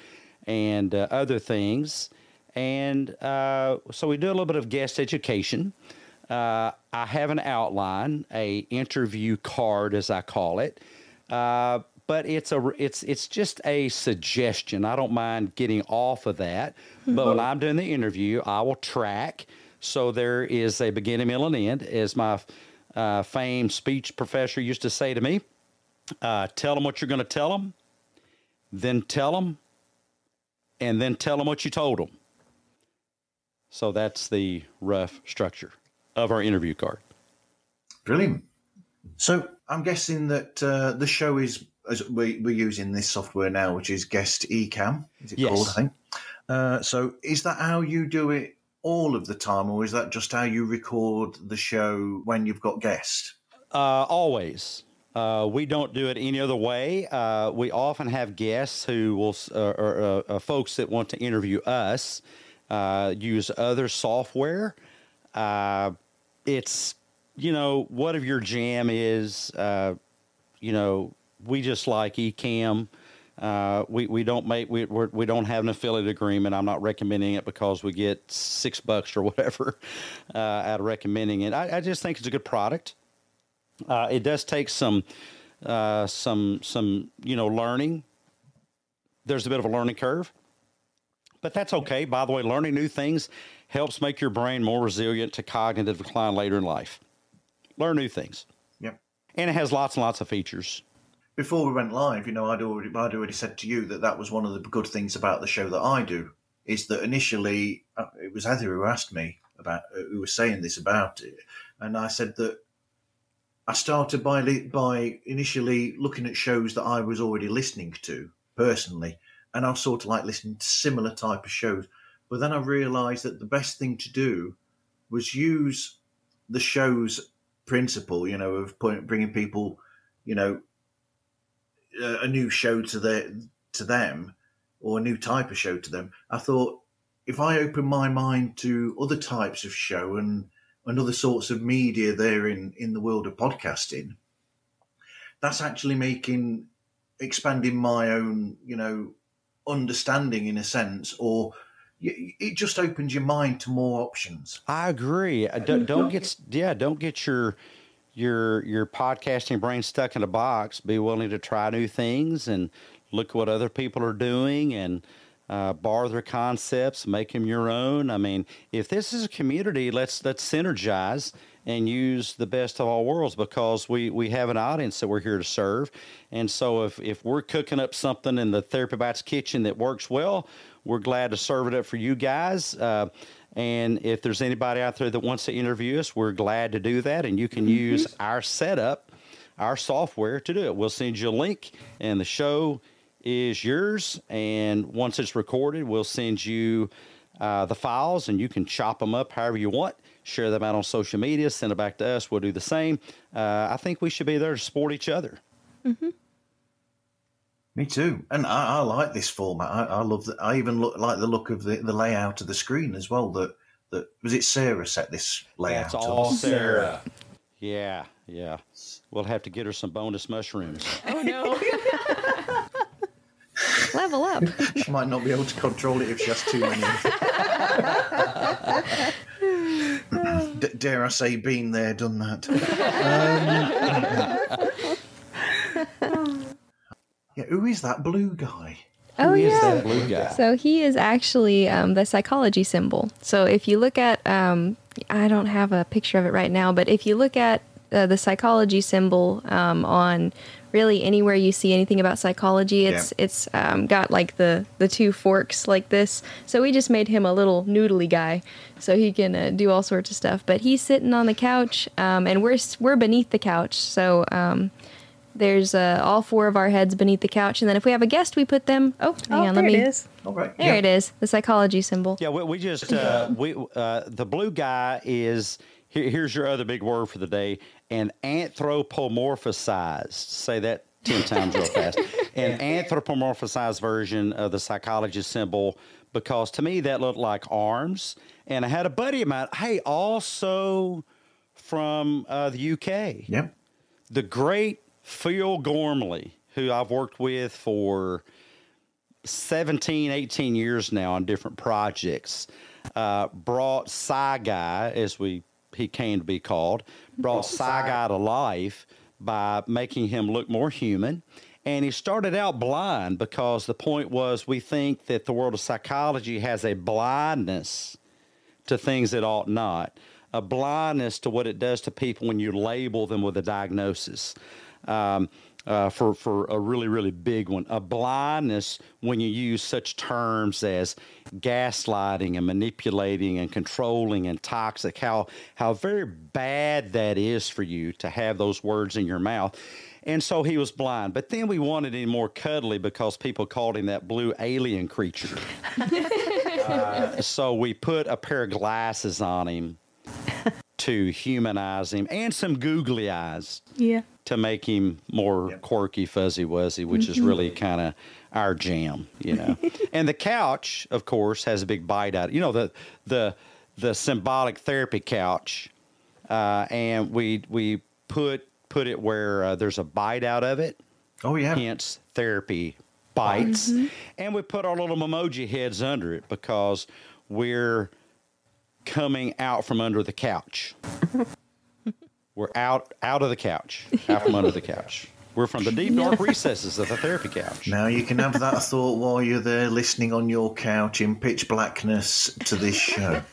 and other things. And so we do a little bit of guest education. I have an outline, a interview card, as I call it, but it's just a suggestion. I don't mind getting off of that, but when I'm doing the interview, I will track. So there is a beginning, middle, and end, as my famed speech professor used to say to me. Tell them what you're going to tell them, then tell them, and then tell them what you told them. So that's the rough structure of our interview card. Brilliant. So I'm guessing that the show is, as we're using this software now, which is Guest Ecamm, is it called, I think? So is that how you do it all of the time, or is that just how you record the show when you've got guests? Always. We don't do it any other way. We often have guests who will, or folks that want to interview us, use other software. It's, whatever your jam is, we just like Ecamm. We don't have an affiliate agreement. I'm not recommending it because we get $6 or whatever out of recommending it. I just think it's a good product. It does take some learning. There's a bit of a learning curve, but that's okay. By the way, learning new things helps make your brain more resilient to cognitive decline later in life. Learn new things. Yep. And it has lots and lots of features. Before we went live, I'd already said to you that was one of the good things about the show that I do, is that initially it was Heather who asked me about, who was saying this about it, And I said that I started by initially looking at shows that I was already listening to personally, and I was sort of like listening to similar type of shows. But then I realised that the best thing to do was use the show's principle, of bringing people, a new show to them, or a new type of show to them. I thought, if I open my mind to other types of show and other sorts of media there in the world of podcasting, that's actually expanding my own, understanding in a sense, or it just opens your mind to more options. I agree. Don't get your podcasting brain stuck in a box. Be willing to try new things and look what other people are doing and borrow their concepts, make them your own. I mean, if this is a community, let's synergize and use the best of all worlds, because we have an audience that we're here to serve. And so if we're cooking up something in the Therapy Bites kitchen that works well, we're glad to serve it up for you guys. And if there's anybody out there that wants to interview us, we're glad to do that. And you can use our setup, our software to do it. We'll send you a link, and the show is yours. And once it's recorded, we'll send you the files, and you can chop them up however you want, share them out on social media, send it back to us. We'll do the same. I think we should be there to support each other. Mm-hmm. Me too. And I like this format. I love that. I even like the look of the layout of the screen as well. That was it Sarah set this layout? That's all Sarah. Yeah. We'll have to get her some bonus mushrooms. Oh, no. Level up. She might not be able to control it if she has too many. Dare I say, been there, done that. Yeah, who is that blue guy? Oh, Who is yeah. that blue guy? So he is actually the psychology symbol. So if you look at, I don't have a picture of it right now, but if you look at the psychology symbol on really anywhere you see anything about psychology, it's got like the two forks like this. So we just made him a little noodly guy so he can do all sorts of stuff. But he's sitting on the couch, and we're beneath the couch. So there's all four of our heads beneath the couch, and then if we have a guest, we put them. Oh, hang on, there it is. All right. There it is, the psychology symbol. Yeah, we just the blue guy is. Here's your other big word for the day: an anthropomorphized. Say that 10 times real fast. An anthropomorphized version of the psychology symbol, because to me that looked like arms. And I had a buddy of mine, also from the UK. Yep. The great Phil Gormley, who I've worked with for 17, 18 years now on different projects, brought Psy Guy, as he came to be called, brought Psy Guy to life by making him look more human. And he started out blind because the point was we think that the world of psychology has a blindness to things that ought not, a blindness to what it does to people when you label them with a diagnosis. For a really, really big one, a blindness when you use such terms as gaslighting and manipulating and controlling and toxic, how very bad that is for you to have those words in your mouth. And so he was blind. But then we wanted him more cuddly because people called him that blue alien creature. So we put a pair of glasses on him to humanize him, and some googly eyes. Yeah. To make him more quirky, fuzzy wuzzy, which is really kind of our jam, And the couch, of course, has a big bite out. The symbolic therapy couch, and we put it where there's a bite out of it. Oh yeah. Hence therapy bites, and we put our little emoji heads under it because we're coming out from under the couch. We're out of the couch, out from under the couch. We're from the deep, dark recesses of the therapy couch. Now you can have that thought while you're there listening on your couch in pitch blackness to this show.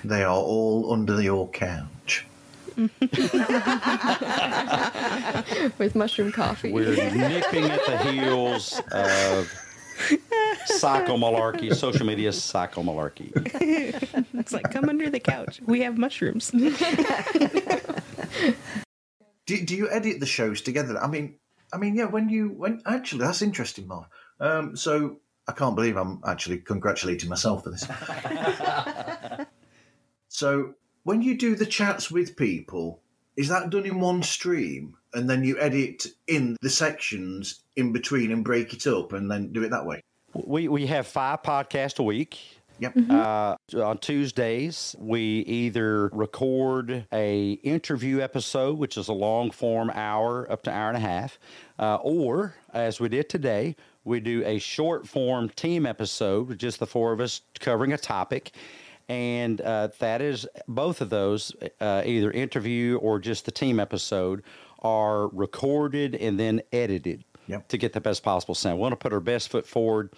They are all under your couch. With mushroom coffee. We're nipping at the heels of Psychomalarkey. Social media is psychomalarkey. It's like, come under the couch. We have mushrooms. Do you edit the shows together? I mean, yeah. When actually, that's interesting, Marv. So I can't believe I'm actually congratulating myself for this. So when you do the chats with people, is that done in one stream, and then you edit in the sections in between and break it up, and then do it that way? We have 5 podcasts a week. Yep. On Tuesdays, we either record a interview episode, which is a long form hour up to hour and a half, or as we did today, we do a short form team episode with just the 4 of us covering a topic. And that is both of those, either interview or just the team episode, are recorded and then edited to get the best possible sound. We want to put our best foot forward.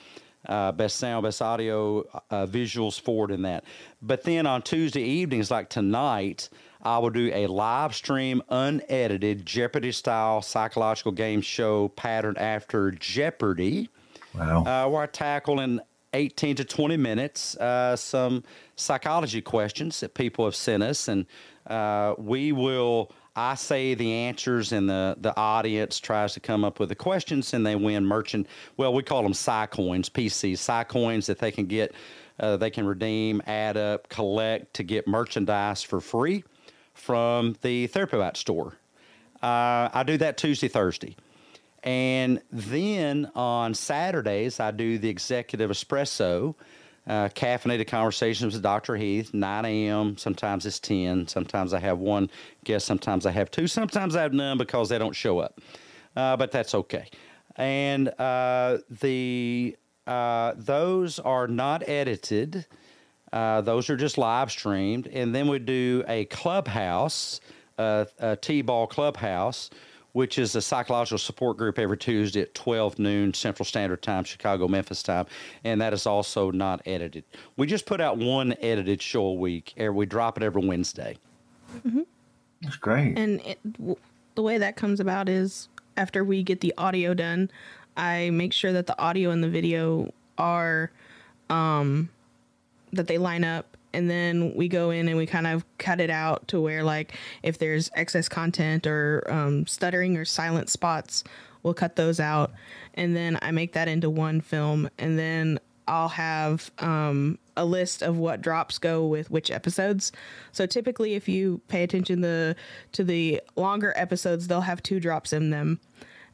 Best sound, best audio, visuals forward in that. But then on Tuesday evenings, like tonight, I will do a live stream, unedited, Jeopardy-style psychological game show patterned after Jeopardy. Wow. Where I tackle in 18 to 20 minutes some psychology questions that people have sent us. And I say the answers, and the audience tries to come up with the questions, and they win we call them Psy-Coins, PCs, Psy-Coins that they can get, they can redeem, add up, collect to get merchandise for free from the Therapy Bite store. I do that Tuesday, Thursday. And then on Saturdays, I do the Executive Espresso, caffeinated conversations with Dr. Heath, 9 a.m. Sometimes it's 10. Sometimes I have one guest. Sometimes I have 2. Sometimes I have none because they don't show up. But that's okay. And those are not edited. Those are just live streamed. And then we do a clubhouse, a T-ball clubhouse, which is a psychological support group every Tuesday at 12 noon Central Standard Time, Chicago, Memphis time, and that is also not edited. We just put out one edited show a week, and we drop it every Wednesday. Mm-hmm. That's great. And the way that comes about is after we get the audio done, I make sure that the audio and the video are, that they line up. And then we go in and we kind of cut it out to where, like, if there's excess content or stuttering or silent spots, we'll cut those out. And then I make that into one film. And then I'll have a list of what drops go with which episodes. So typically, if you pay attention to the longer episodes, they'll have 2 drops in them.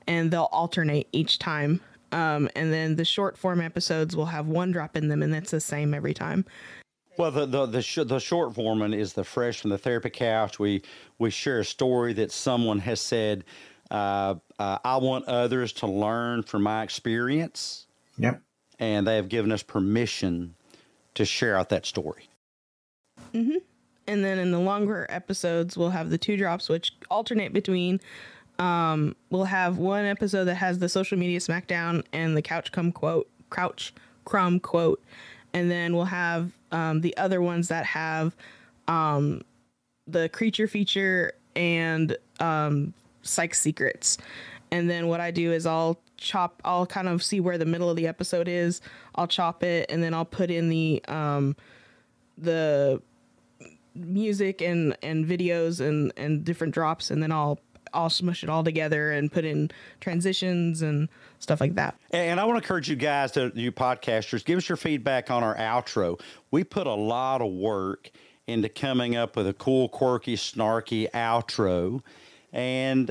And they'll alternate each time. And then the short form episodes will have 1 drop in them. And it's the same every time. Well, the short form is the Fresh from the Therapy Couch. We share a story that someone has said, I want others to learn from my experience. Yep. And they have given us permission to share out that story. Mm-hmm. And then in the longer episodes, we'll have the 2 drops, which alternate between, we'll have one episode that has the social media smackdown and the couch crumb quote. And then we'll have the other ones that have the creature feature and psych secrets. And then what I do is I'll kind of see where the middle of the episode is. I'll chop it, and then I'll put in the music and videos and different drops, and then I'll smush it all together and put in transitions and stuff like that. And I want to encourage you guys, you podcasters, give us your feedback on our outro. We put a lot of work into coming up with a cool, quirky, snarky outro. And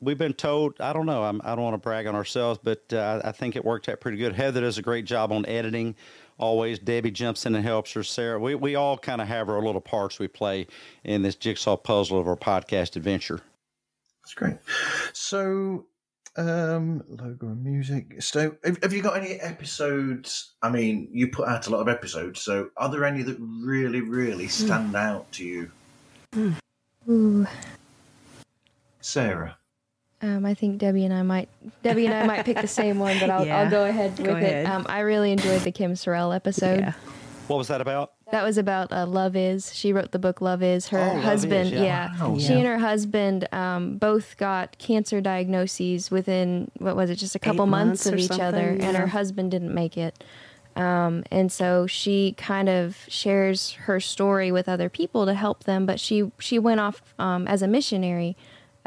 we've been told, I don't know, I don't want to brag on ourselves, but I think it worked out pretty good. Heather does a great job on editing. Always. Debbie jumps in and helps her. Sarah, we all kind of have our little parts we play in this jigsaw puzzle of our podcast adventure. That's great. So, logo and music. So, have you got any episodes? I mean, you put out a lot of episodes. So, are there any that really, really stand out to you? Ooh. Sarah. I think Debbie and I might pick the same one, but I'll go ahead with it. I really enjoyed the Kim Sorrell episode. Yeah. What was that about? That was about Love Is. She wrote the book Love Is. Her husband, Wow. she and her husband both got cancer diagnoses within, what was it, just a couple months of each other, and her husband didn't make it. And so she kind of shares her story with other people to help them, but she went off as a missionary,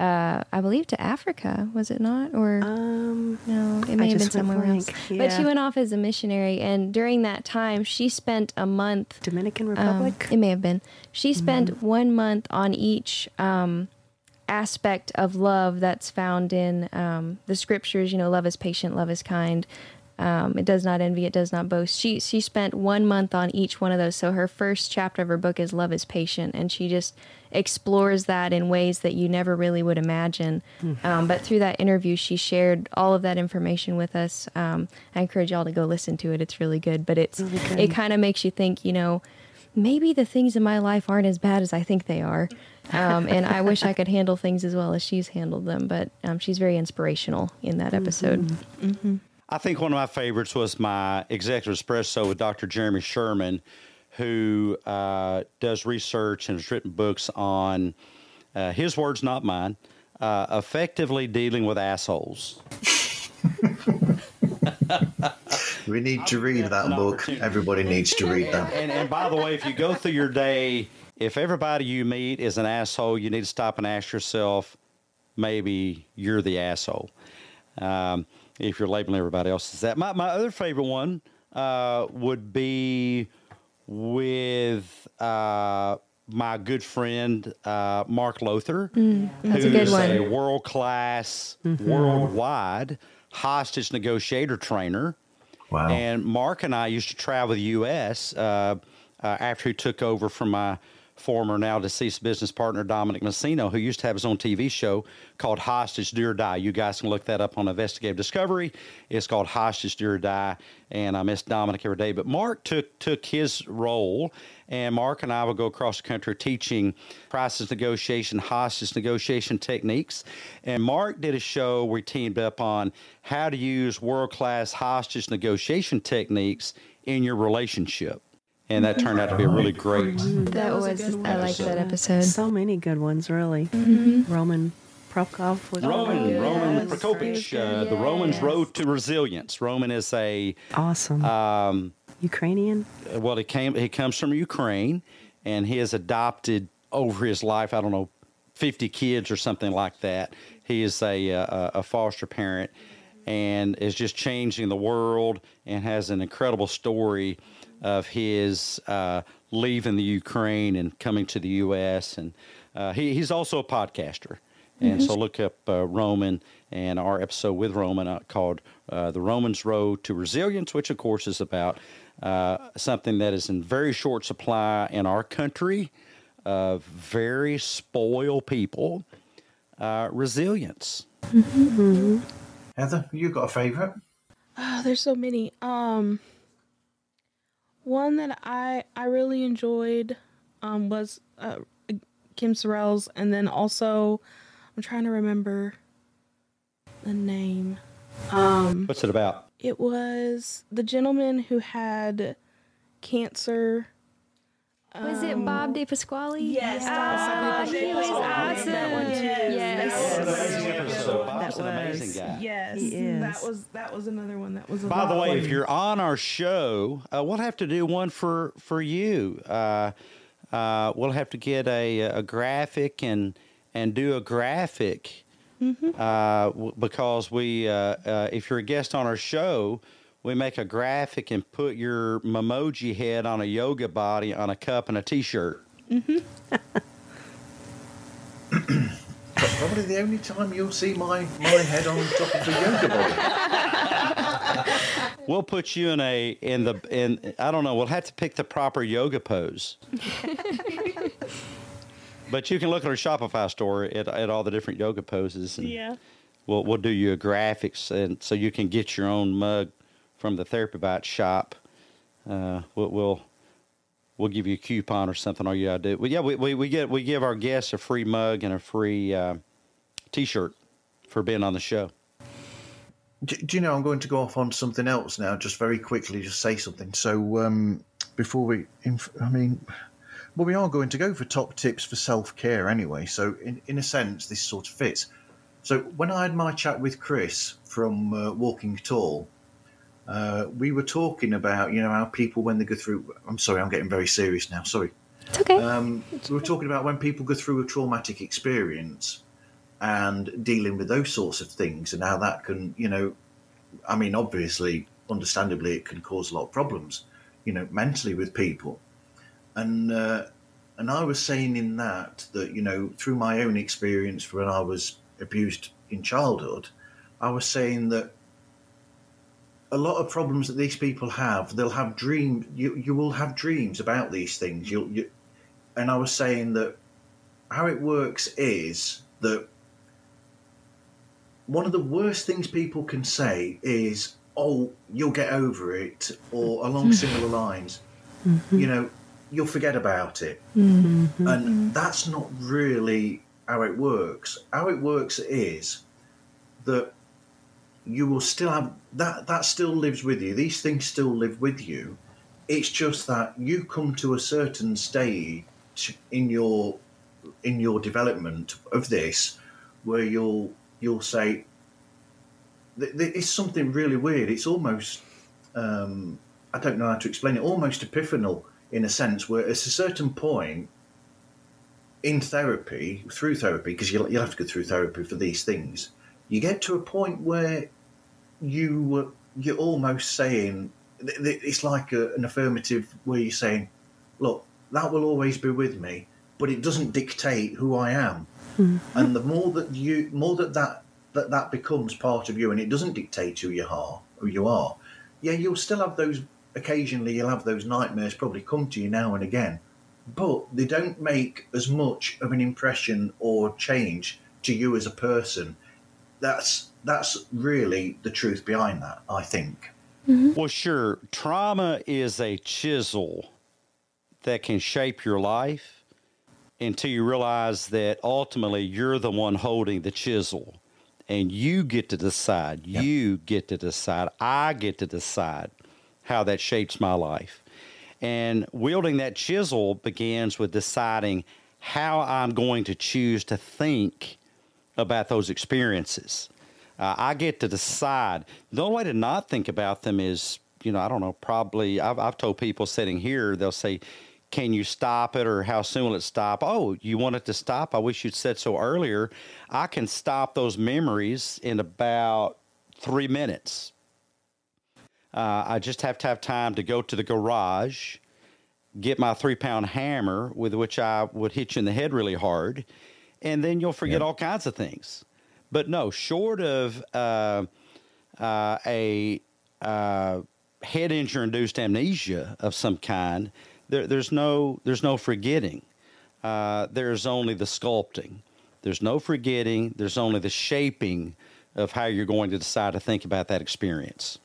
I believe to Africa, was it not? Or no, it may have been somewhere else. Yeah. But she went off as a missionary, and during that time, she spent a month. Dominican Republic? It may have been. She spent 1 month on each aspect of love that's found in the scriptures. You know, love is patient, love is kind. It does not envy, it does not boast. She spent 1 month on each one of those. So her first chapter of her book is Love is Patient, and she just explores that in ways that you never really would imagine. But through that interview, she shared all of that information with us. I encourage y'all to go listen to it. It's really good. But it kind of makes you think, you know, maybe the things in my life aren't as bad as I think they are. And I wish I could handle things as well as she's handled them. But she's very inspirational in that episode. I think one of my favorites was my Executive Espresso with Dr. Jeremy Sherman, who does research and has written books on, his words, not mine, effectively dealing with assholes. We need to read that book. Everybody needs to read that. And by the way, if you go through your day, if everybody you meet is an asshole, you need to stop and ask yourself, maybe you're the asshole. If you're labeling everybody else as that. My other favorite one would be with my good friend Mark Lothar, That's a good who's one. a world-class, worldwide hostage negotiator trainer. Wow. And Mark and I used to travel the U.S. After he took over from my former, now deceased business partner, Dominic Messino, who used to have his own TV show called Hostage, Do or Die. You guys can look that up on Investigative Discovery. It's called Hostage, Do or Die, and I miss Dominic every day. But Mark took his role, and Mark and I would go across the country teaching crisis negotiation, hostage negotiation techniques. And Mark did a show where he teamed up on how to use world-class hostage negotiation techniques in your relationship. And that turned out to be a really great. That was I liked that episode. So many good ones, really. Roman Prokop was Roman Yes. Prokopich, Yes. the Roman's Road to Resilience. Roman is a awesome. Ukrainian. well, he comes from Ukraine, and he has adopted over his life, I don't know, 50 kids or something like that. He is a foster parent and is just changing the world and has an incredible story of his leaving the Ukraine and coming to the U.S. And he's also a podcaster. And so look up Roman and our episode with Roman called The Roman's Road to Resilience, which, of course, is about something that is in very short supply in our country of very spoiled people, resilience. Heather, you got a favorite? Oh, there's so many. One that I really enjoyed was Kim Sorrell's, and then also I'm trying to remember the name. What's it about? It was the gentleman who had cancer. Was it Bob De Pasquale? Yes, he was awesome. That one too. Yes. Amazing episode. Bob's That an was- amazing guy. Yes, He is. that was another one that was. By the way, if you're on our show, we'll have to do one for you. We'll have to get a graphic and do a graphic because we, if you're a guest on our show, we make a graphic and put your memoji head on a yoga body on a cup and a T-shirt. Probably the only time you'll see my head on top of a yoga body. We'll put you in I don't know, we'll have to pick the proper yoga pose. But you can look at our Shopify store at all the different yoga poses. And Yeah. We'll do you a graphics, and so you can get your own mug from the Therapy Bite shop. We'll give you a coupon or something. All you gotta do. Well, yeah, we give our guests a free mug and a free T-shirt for being on the show. Do you know, I'm going to go off on something else now, just very quickly, just say something. So before we, I mean, well, we are going to go for top tips for self-care anyway. So in a sense, this sort of fits. So when I had my chat with Chris from Walking Tall, we were talking about, how people, when they go through, I'm sorry, I'm getting very serious now. Sorry. It's okay. We were talking about when people go through a traumatic experience and dealing with those sorts of things and how that can, I mean, obviously, understandably, it can cause a lot of problems, mentally with people. And I was saying in that, through my own experience when I was abused in childhood, I was saying that a lot of problems that these people have, they'll have dreams. You will have dreams about these things. And I was saying that how it works is that one of the worst things people can say is, "Oh, you'll get over it," or along similar lines, you'll forget about it. And that's not really how it works. How it works is that you will still have that still lives with you. These things still live with you. It's just that you come to a certain stage in your development of this where you'll say, it's something really weird. It's almost I don't know how to explain it, almost epiphanal in a sense, where at a certain point in therapy, through therapy, because you'll have to go through therapy for these things, you get to a point where you're almost saying, it's like an affirmative where you're saying, look, that will always be with me, but it doesn't dictate who I am. And the more that that becomes part of you, and it doesn't dictate who you are, yeah, you'll still have those, occasionally you'll have those nightmares probably come to you now and again, but they don't make as much of an impression or change to you as a person. That's really the truth behind that, I think. Well, sure. Trauma is a chisel that can shape your life until you realize that ultimately you're the one holding the chisel and you get to decide. Yep. You get to decide. I get to decide how that shapes my life. And wielding that chisel begins with deciding how I'm going to choose to think about those experiences. I get to decide. The only way to not think about them is, I don't know, probably I've told people sitting here, they'll say, can you stop it, or how soon will it stop? Oh, you want it to stop? I wish you'd said so earlier. I can stop those memories in about 3 minutes. I just have to have time to go to the garage, get my 3-pound hammer with which I would hit you in the head really hard, and then you'll forget all kinds of things. But no, short of a head injury-induced amnesia of some kind, there's no forgetting. There's only the sculpting. There's no forgetting. There's only the shaping of how you're going to decide to think about that experience.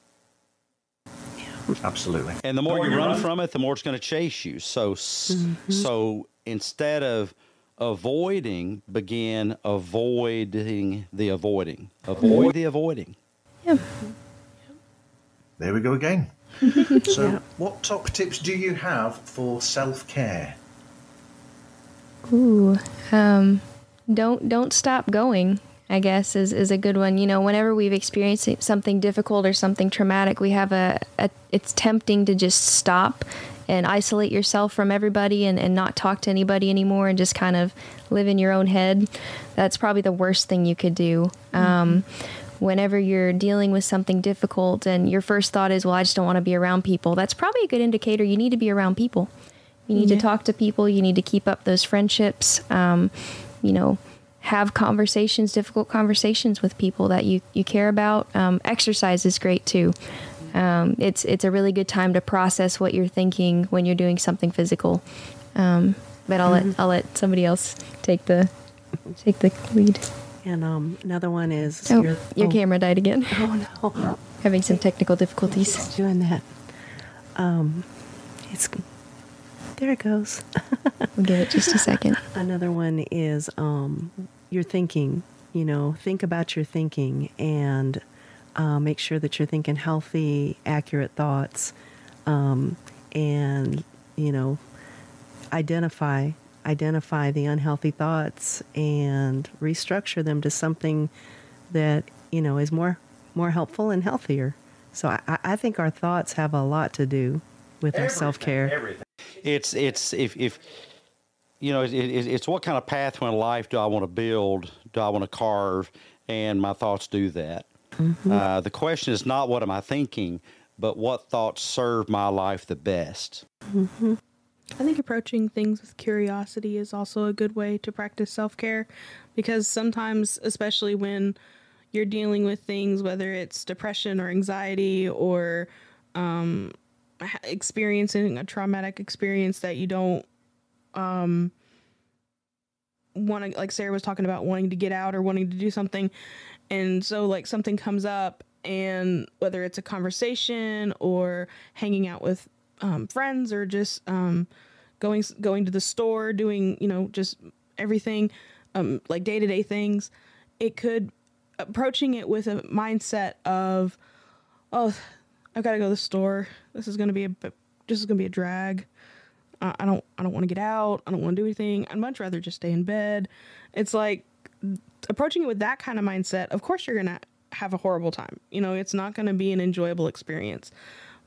Absolutely. And the more you run from it, the more it's going to chase you. So instead of avoiding, begin avoiding the avoiding. Avoid the avoiding. Yeah. There we go again. So what top tips do you have for self-care? Ooh, don't stop going, I guess, is a good one. Whenever we've experienced something difficult or something traumatic, we have it's tempting to just stop and isolate yourself from everybody and not talk to anybody anymore and just kind of live in your own head. That's probably the worst thing you could do. Whenever you're dealing with something difficult and your first thought is, well, I just don't want to be around people, that's probably a good indicator you need to be around people. You need to talk to people. You need to keep up those friendships. Have conversations, difficult conversations with people that you care about. Exercise is great too. It's a really good time to process what you're thinking when you're doing something physical. But I'll let somebody else take the lead. And another one is your camera died again. Oh no, having some technical difficulties. Doing that. There it goes. We'll give it just a second. Another one is your thinking. Think about your thinking and make sure that you're thinking healthy, accurate thoughts. And and, identify the unhealthy thoughts and restructure them to something that, is more helpful and healthier. So I think our thoughts have a lot to do with our self-care. Everything. It's if it's what kind of pathway in life do I want to build? Do I want to carve? And my thoughts do that. Mm-hmm. The question is not what am I thinking, but what thoughts serve my life the best. Mm-hmm. I think approaching things with curiosity is also a good way to practice self-care, because sometimes, especially when you're dealing with things, whether it's depression or anxiety or experiencing a traumatic experience that you don't want to, like Sarah was talking about, wanting to get out or wanting to do something. And so like something comes up, and whether it's a conversation or hanging out with friends or just going to the store, doing, just everything, like day-to-day things, it could, approaching it with a mindset of, oh, I've got to go to the store. This is going to be a drag. I don't want to get out. I don't want to do anything. I'd much rather just stay in bed. It's like approaching it with that kind of mindset. Of course, you're going to have a horrible time. It's not going to be an enjoyable experience.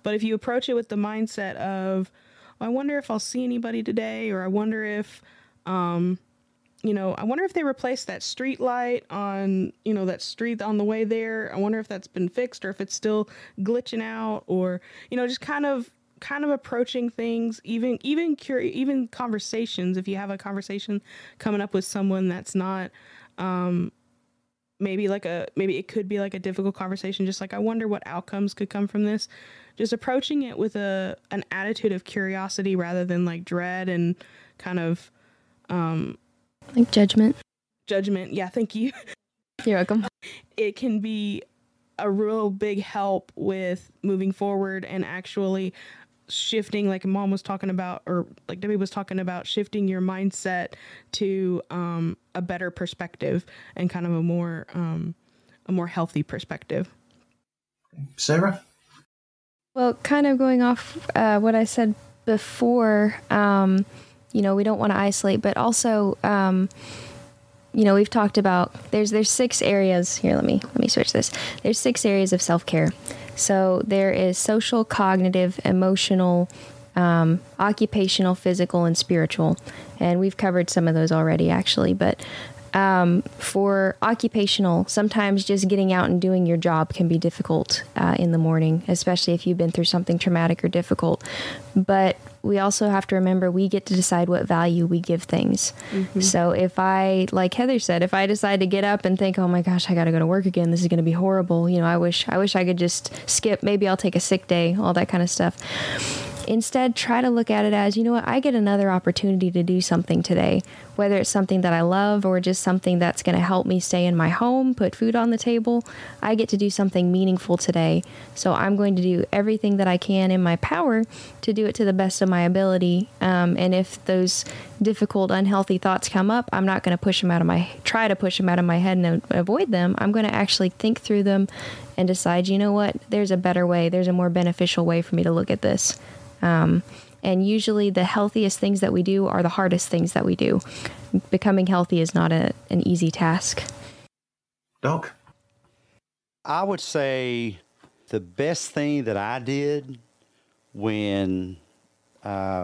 But if you approach it with the mindset of, I wonder if I'll see anybody today, or I wonder if, I wonder if they replaced that street light on, that street on the way there. I wonder if that's been fixed, or if it's still glitching out, or, just kind of approaching things, even conversations. If you have a conversation coming up with someone that's not, maybe it could be like a difficult conversation, just like, I wonder what outcomes could come from this. Just approaching it with an attitude of curiosity rather than like dread and kind of like judgment. Yeah, thank you. You're welcome. It can be a real big help with moving forward and actually shifting, like Mom was talking about, or like Debbie was talking about, shifting your mindset to a better perspective and kind of a more healthy perspective. Sarah? Well, kind of going off what I said before, we don't want to isolate, but also, we've talked about there's 6 areas here. Let me switch this. There's 6 areas of self-care. So there is social, cognitive, emotional, occupational, physical, and spiritual. And we've covered some of those already, actually. But for occupational, sometimes just getting out and doing your job can be difficult in the morning, especially if you've been through something traumatic or difficult. But we also have to remember we get to decide what value we give things. Mm-hmm. So if I, like Heather said, if I decide to get up and think, oh my gosh, I got to go to work again, this is going to be horrible. I wish I could just skip. Maybe I'll take a sick day, all that kind of stuff. Instead, try to look at it as, I get another opportunity to do something today, whether it's something that I love or just something that's going to help me stay in my home, put food on the table. I get to do something meaningful today. So I'm going to do everything that I can in my power to do it to the best of my ability. And if those difficult, unhealthy thoughts come up, I'm not going to try to push them out of my head and avoid them. I'm going to actually think through them and decide, what, there's a better way. There's a more beneficial way for me to look at this. And usually the healthiest things that we do are the hardest things that we do. Becoming healthy is not an easy task. Doc? I would say the best thing that I did when one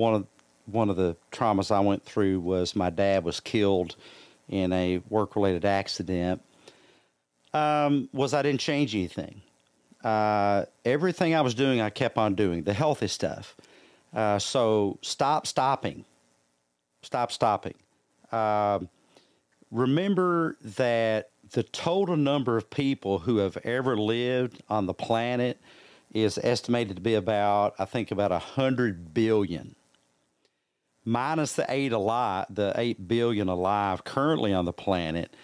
of the traumas I went through was my dad was killed in a work-related accident, was I didn't change anything. Everything I was doing, I kept on doing, the healthy stuff. So stop stopping. Remember that the total number of people who have ever lived on the planet is estimated to be about 100 billion. Minus the 8 billion alive currently on the planet,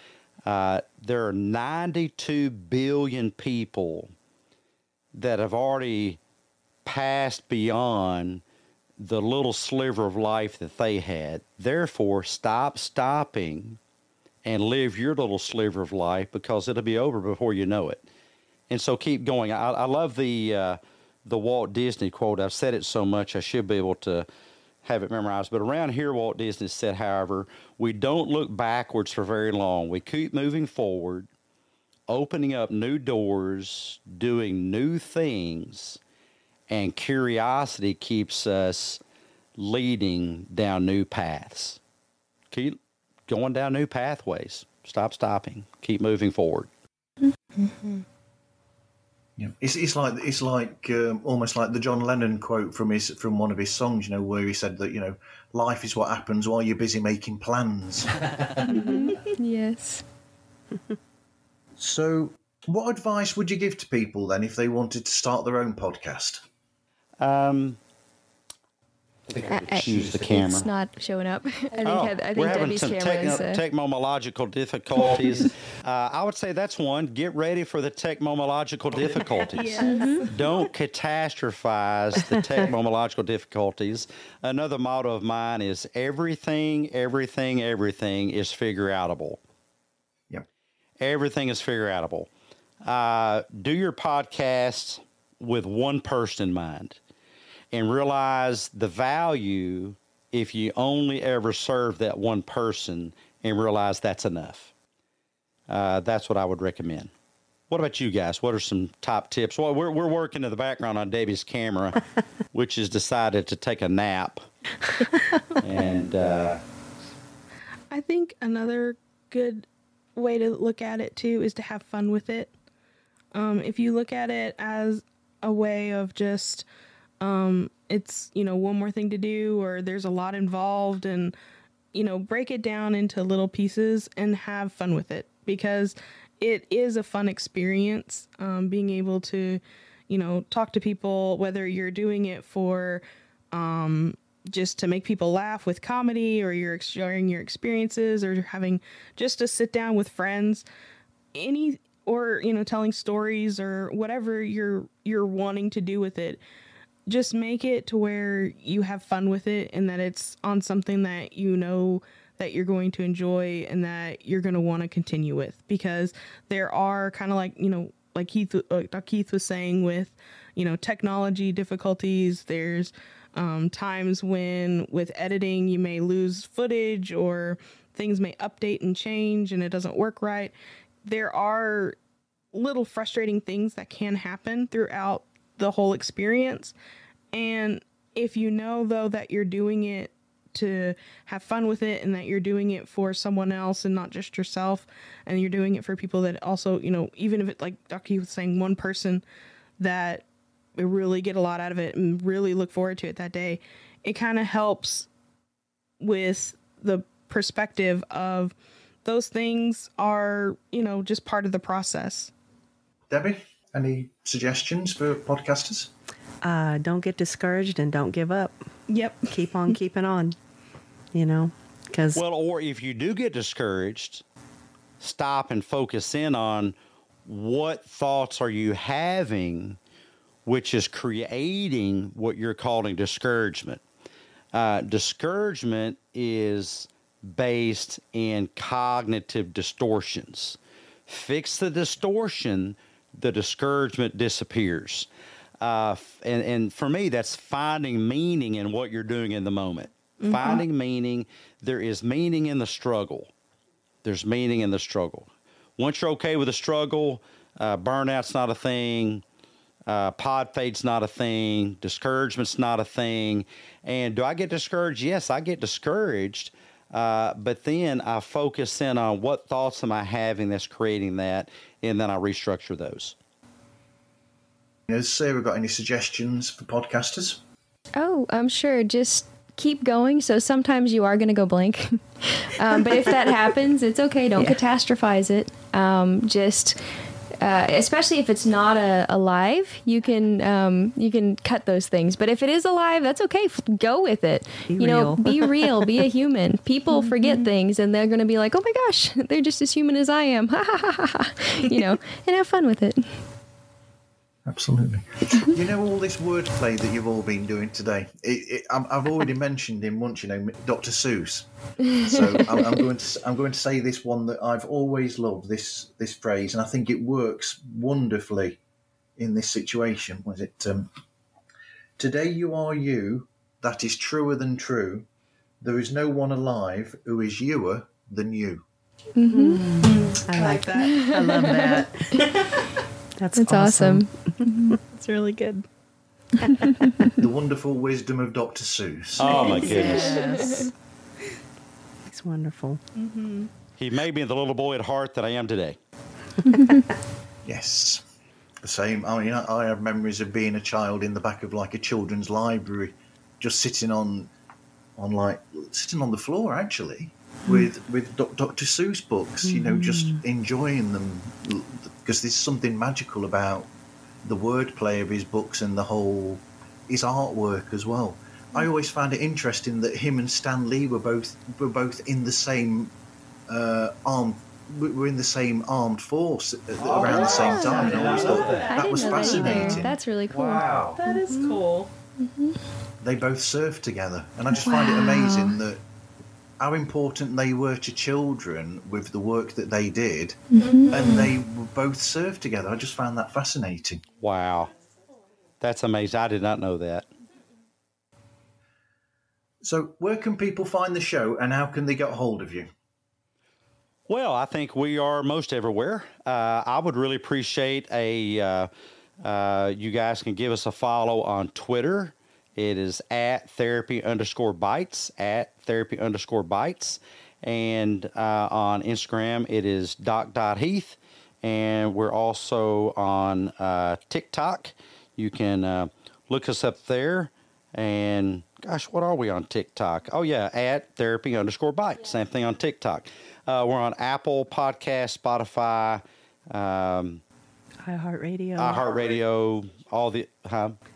there are 92 billion people that have already passed beyond the little sliver of life that they had. Therefore, stop stopping and live your little sliver of life, because it'll be over before you know it. And so keep going. I love the the Walt Disney quote. I've said it so much I should be able to have it memorized. But around here, Walt Disney said, however, we don't look backwards for very long. We keep moving forward, opening up new doors, doing new things, and curiosity keeps us leading down new paths. Keep going down new pathways. Stop stopping. Keep moving forward. Mm-hmm. Yeah, it's like almost like the John Lennon quote from one of his songs, you know, where he said that, you know, life is what happens while you're busy making plans. Yes. So, what advice would you give to people then if they wanted to start their own podcast? I think I could choose the camera. It's not showing up. I think we're having Debbie's some camera is... technological difficulties. I would say that's one. Get ready for the technological difficulties. Yes. Mm-hmm. Don't catastrophize the technological difficulties. Another motto of mine is everything is figure-outable. Yep. Everything is figure-outable. Do your podcast with one person in mind. And realize the value if you only ever serve that one person and realize that's enough. That's what I would recommend. What about you guys? What are some top tips? Well, we're working in the background on Debbie's camera, which has decided to take a nap. And I think another good way to look at it, too, is to have fun with it. If you look at it as a way of just... it's, you know, one more thing to do, or there's a lot involved, and, you know, break it down into little pieces and have fun with it, because it is a fun experience, being able to, you know, talk to people, whether you're doing it for, just to make people laugh with comedy, or you're sharing your experiences, or having just to sit down with friends, or, you know, telling stories, or whatever you're wanting to do with it. Just make it to where you have fun with it, and that it's on something that you know that you're going to enjoy and that you're going to want to continue with, because there are kind of like, you know, like Keith was saying with, you know, technology difficulties. There's times when with editing you may lose footage, or things may update and change and it doesn't work right. There are little frustrating things that can happen throughout the whole experience. And if you know, though, that you're doing it to have fun with it, and that you're doing it for someone else and not just yourself, and you're doing it for people that also, you know, even if it, like Dr. was saying, one person that we really get a lot out of it and really look forward to it that day, it kind of helps with the perspective of those things are, you know, just part of the process. Debbie, any suggestions for podcasters? Don't get discouraged and don't give up. Yep. Keep on keeping on, you know, because... Well, or if you do get discouraged, stop and focus in on what thoughts are you having, which is creating what you're calling discouragement. Discouragement is based in cognitive distortions. Fix the distortion, the discouragement disappears. And for me, that's finding meaning in what you're doing in the moment. Mm-hmm. Finding meaning. There is meaning in the struggle. There's meaning in the struggle. Once you're okay with the struggle, burnout's not a thing. Pod fade's not a thing. Discouragement's not a thing. And do I get discouraged? Yes, I get discouraged. But then I focus in on what thoughts am I having that's creating that, and then I restructure those. Has Sarah got any suggestions for podcasters? Oh, I'm sure. Just keep going. So sometimes you are going to go blank. But if that happens, it's okay. Don't catastrophize it. Especially if it's not a live, you can cut those things. But if it is alive, that's okay. Go with it. Be real. Be real. Be a human. People forget things, and they're going to be like, "Oh my gosh, they're just as human as I am." You know, and have fun with it. Absolutely. You know, all this wordplay that you've all been doing today, I've already mentioned him once, you know, Dr. Seuss. So I'm going to say this one that I've always loved, this phrase, and I think it works wonderfully in this situation. Was it, Today you are you, that is truer than true. There is no one alive who is youer than you. I like that. I love that. That's awesome. It's really good. The wonderful wisdom of Dr. Seuss. Oh, my goodness. Yes. It's wonderful. He made me the little boy at heart that I am today. Yes. The same. I mean, I have memories of being a child in the back of like a children's library, just sitting on the floor actually, with Dr. Seuss books. You know, just enjoying them because there's something magical about the wordplay of his books and his artwork as well. I always found it interesting that him and Stan Lee were both in the same were in the same armed force around the same time. And I always thought that was fascinating. That's really cool. Wow. That is cool. They both surfed together, and I just find it amazing that how important they were to children with the work that they did, and they both served together. I just found that fascinating. Wow. That's amazing. I did not know that. So where can people find the show, and how can they get hold of you? Well, I think we are most everywhere. I would really appreciate you guys can give us a follow on Twitter. It is at @therapy_bites, @therapy_bites. And on Instagram, it is doc.heath. And we're also on TikTok. You can look us up there. And gosh, what are we on TikTok? Oh, yeah, @therapy_bites. Same thing on TikTok. We're on Apple Podcasts, Spotify, iHeartRadio, all the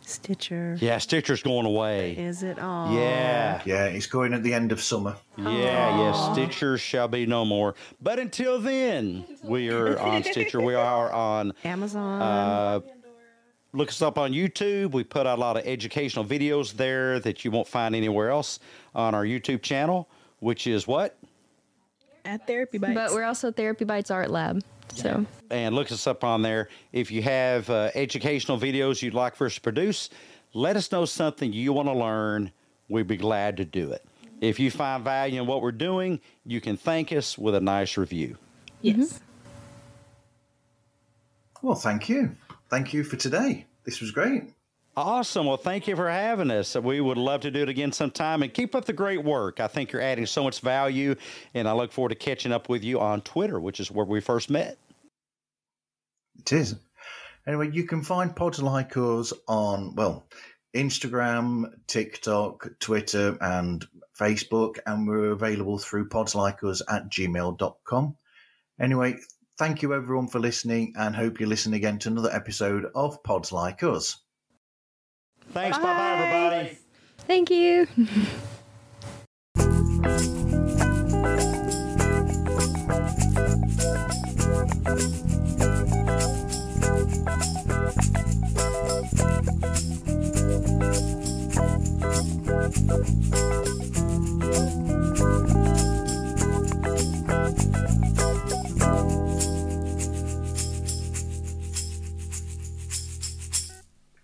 Stitcher. Yeah, Stitcher's going away. Is it all? Yeah. Yeah, it's going at the end of summer. Yeah, Stitcher shall be no more. But until then, we are on Stitcher. We are on Amazon. Look us up on YouTube. We put out a lot of educational videos there that you won't find anywhere else on our YouTube channel, which is what? At Therapy Bites. But we're also Therapy Bites Art Lab. So And look us up on there. If you have educational videos you'd like for us to produce, let us know something you want to learn. We'd be glad to do it. If you find value in what we're doing, you can thank us with a nice review. Yes. Well, thank you. Thank you for today. This was great. Awesome. Well, thank you for having us. We would love to do it again sometime, and keep up the great work. I think you're adding so much value, and I look forward to catching up with you on Twitter, which is where we first met. It is. Anyway, you can find Pods Like Us on, Instagram, TikTok, Twitter, and Facebook, and we're available through podslikeus@gmail.com. Anyway, thank you everyone for listening, and hope you listen again to another episode of Pods Like Us. Thanks. Bye-bye, everybody. thank you.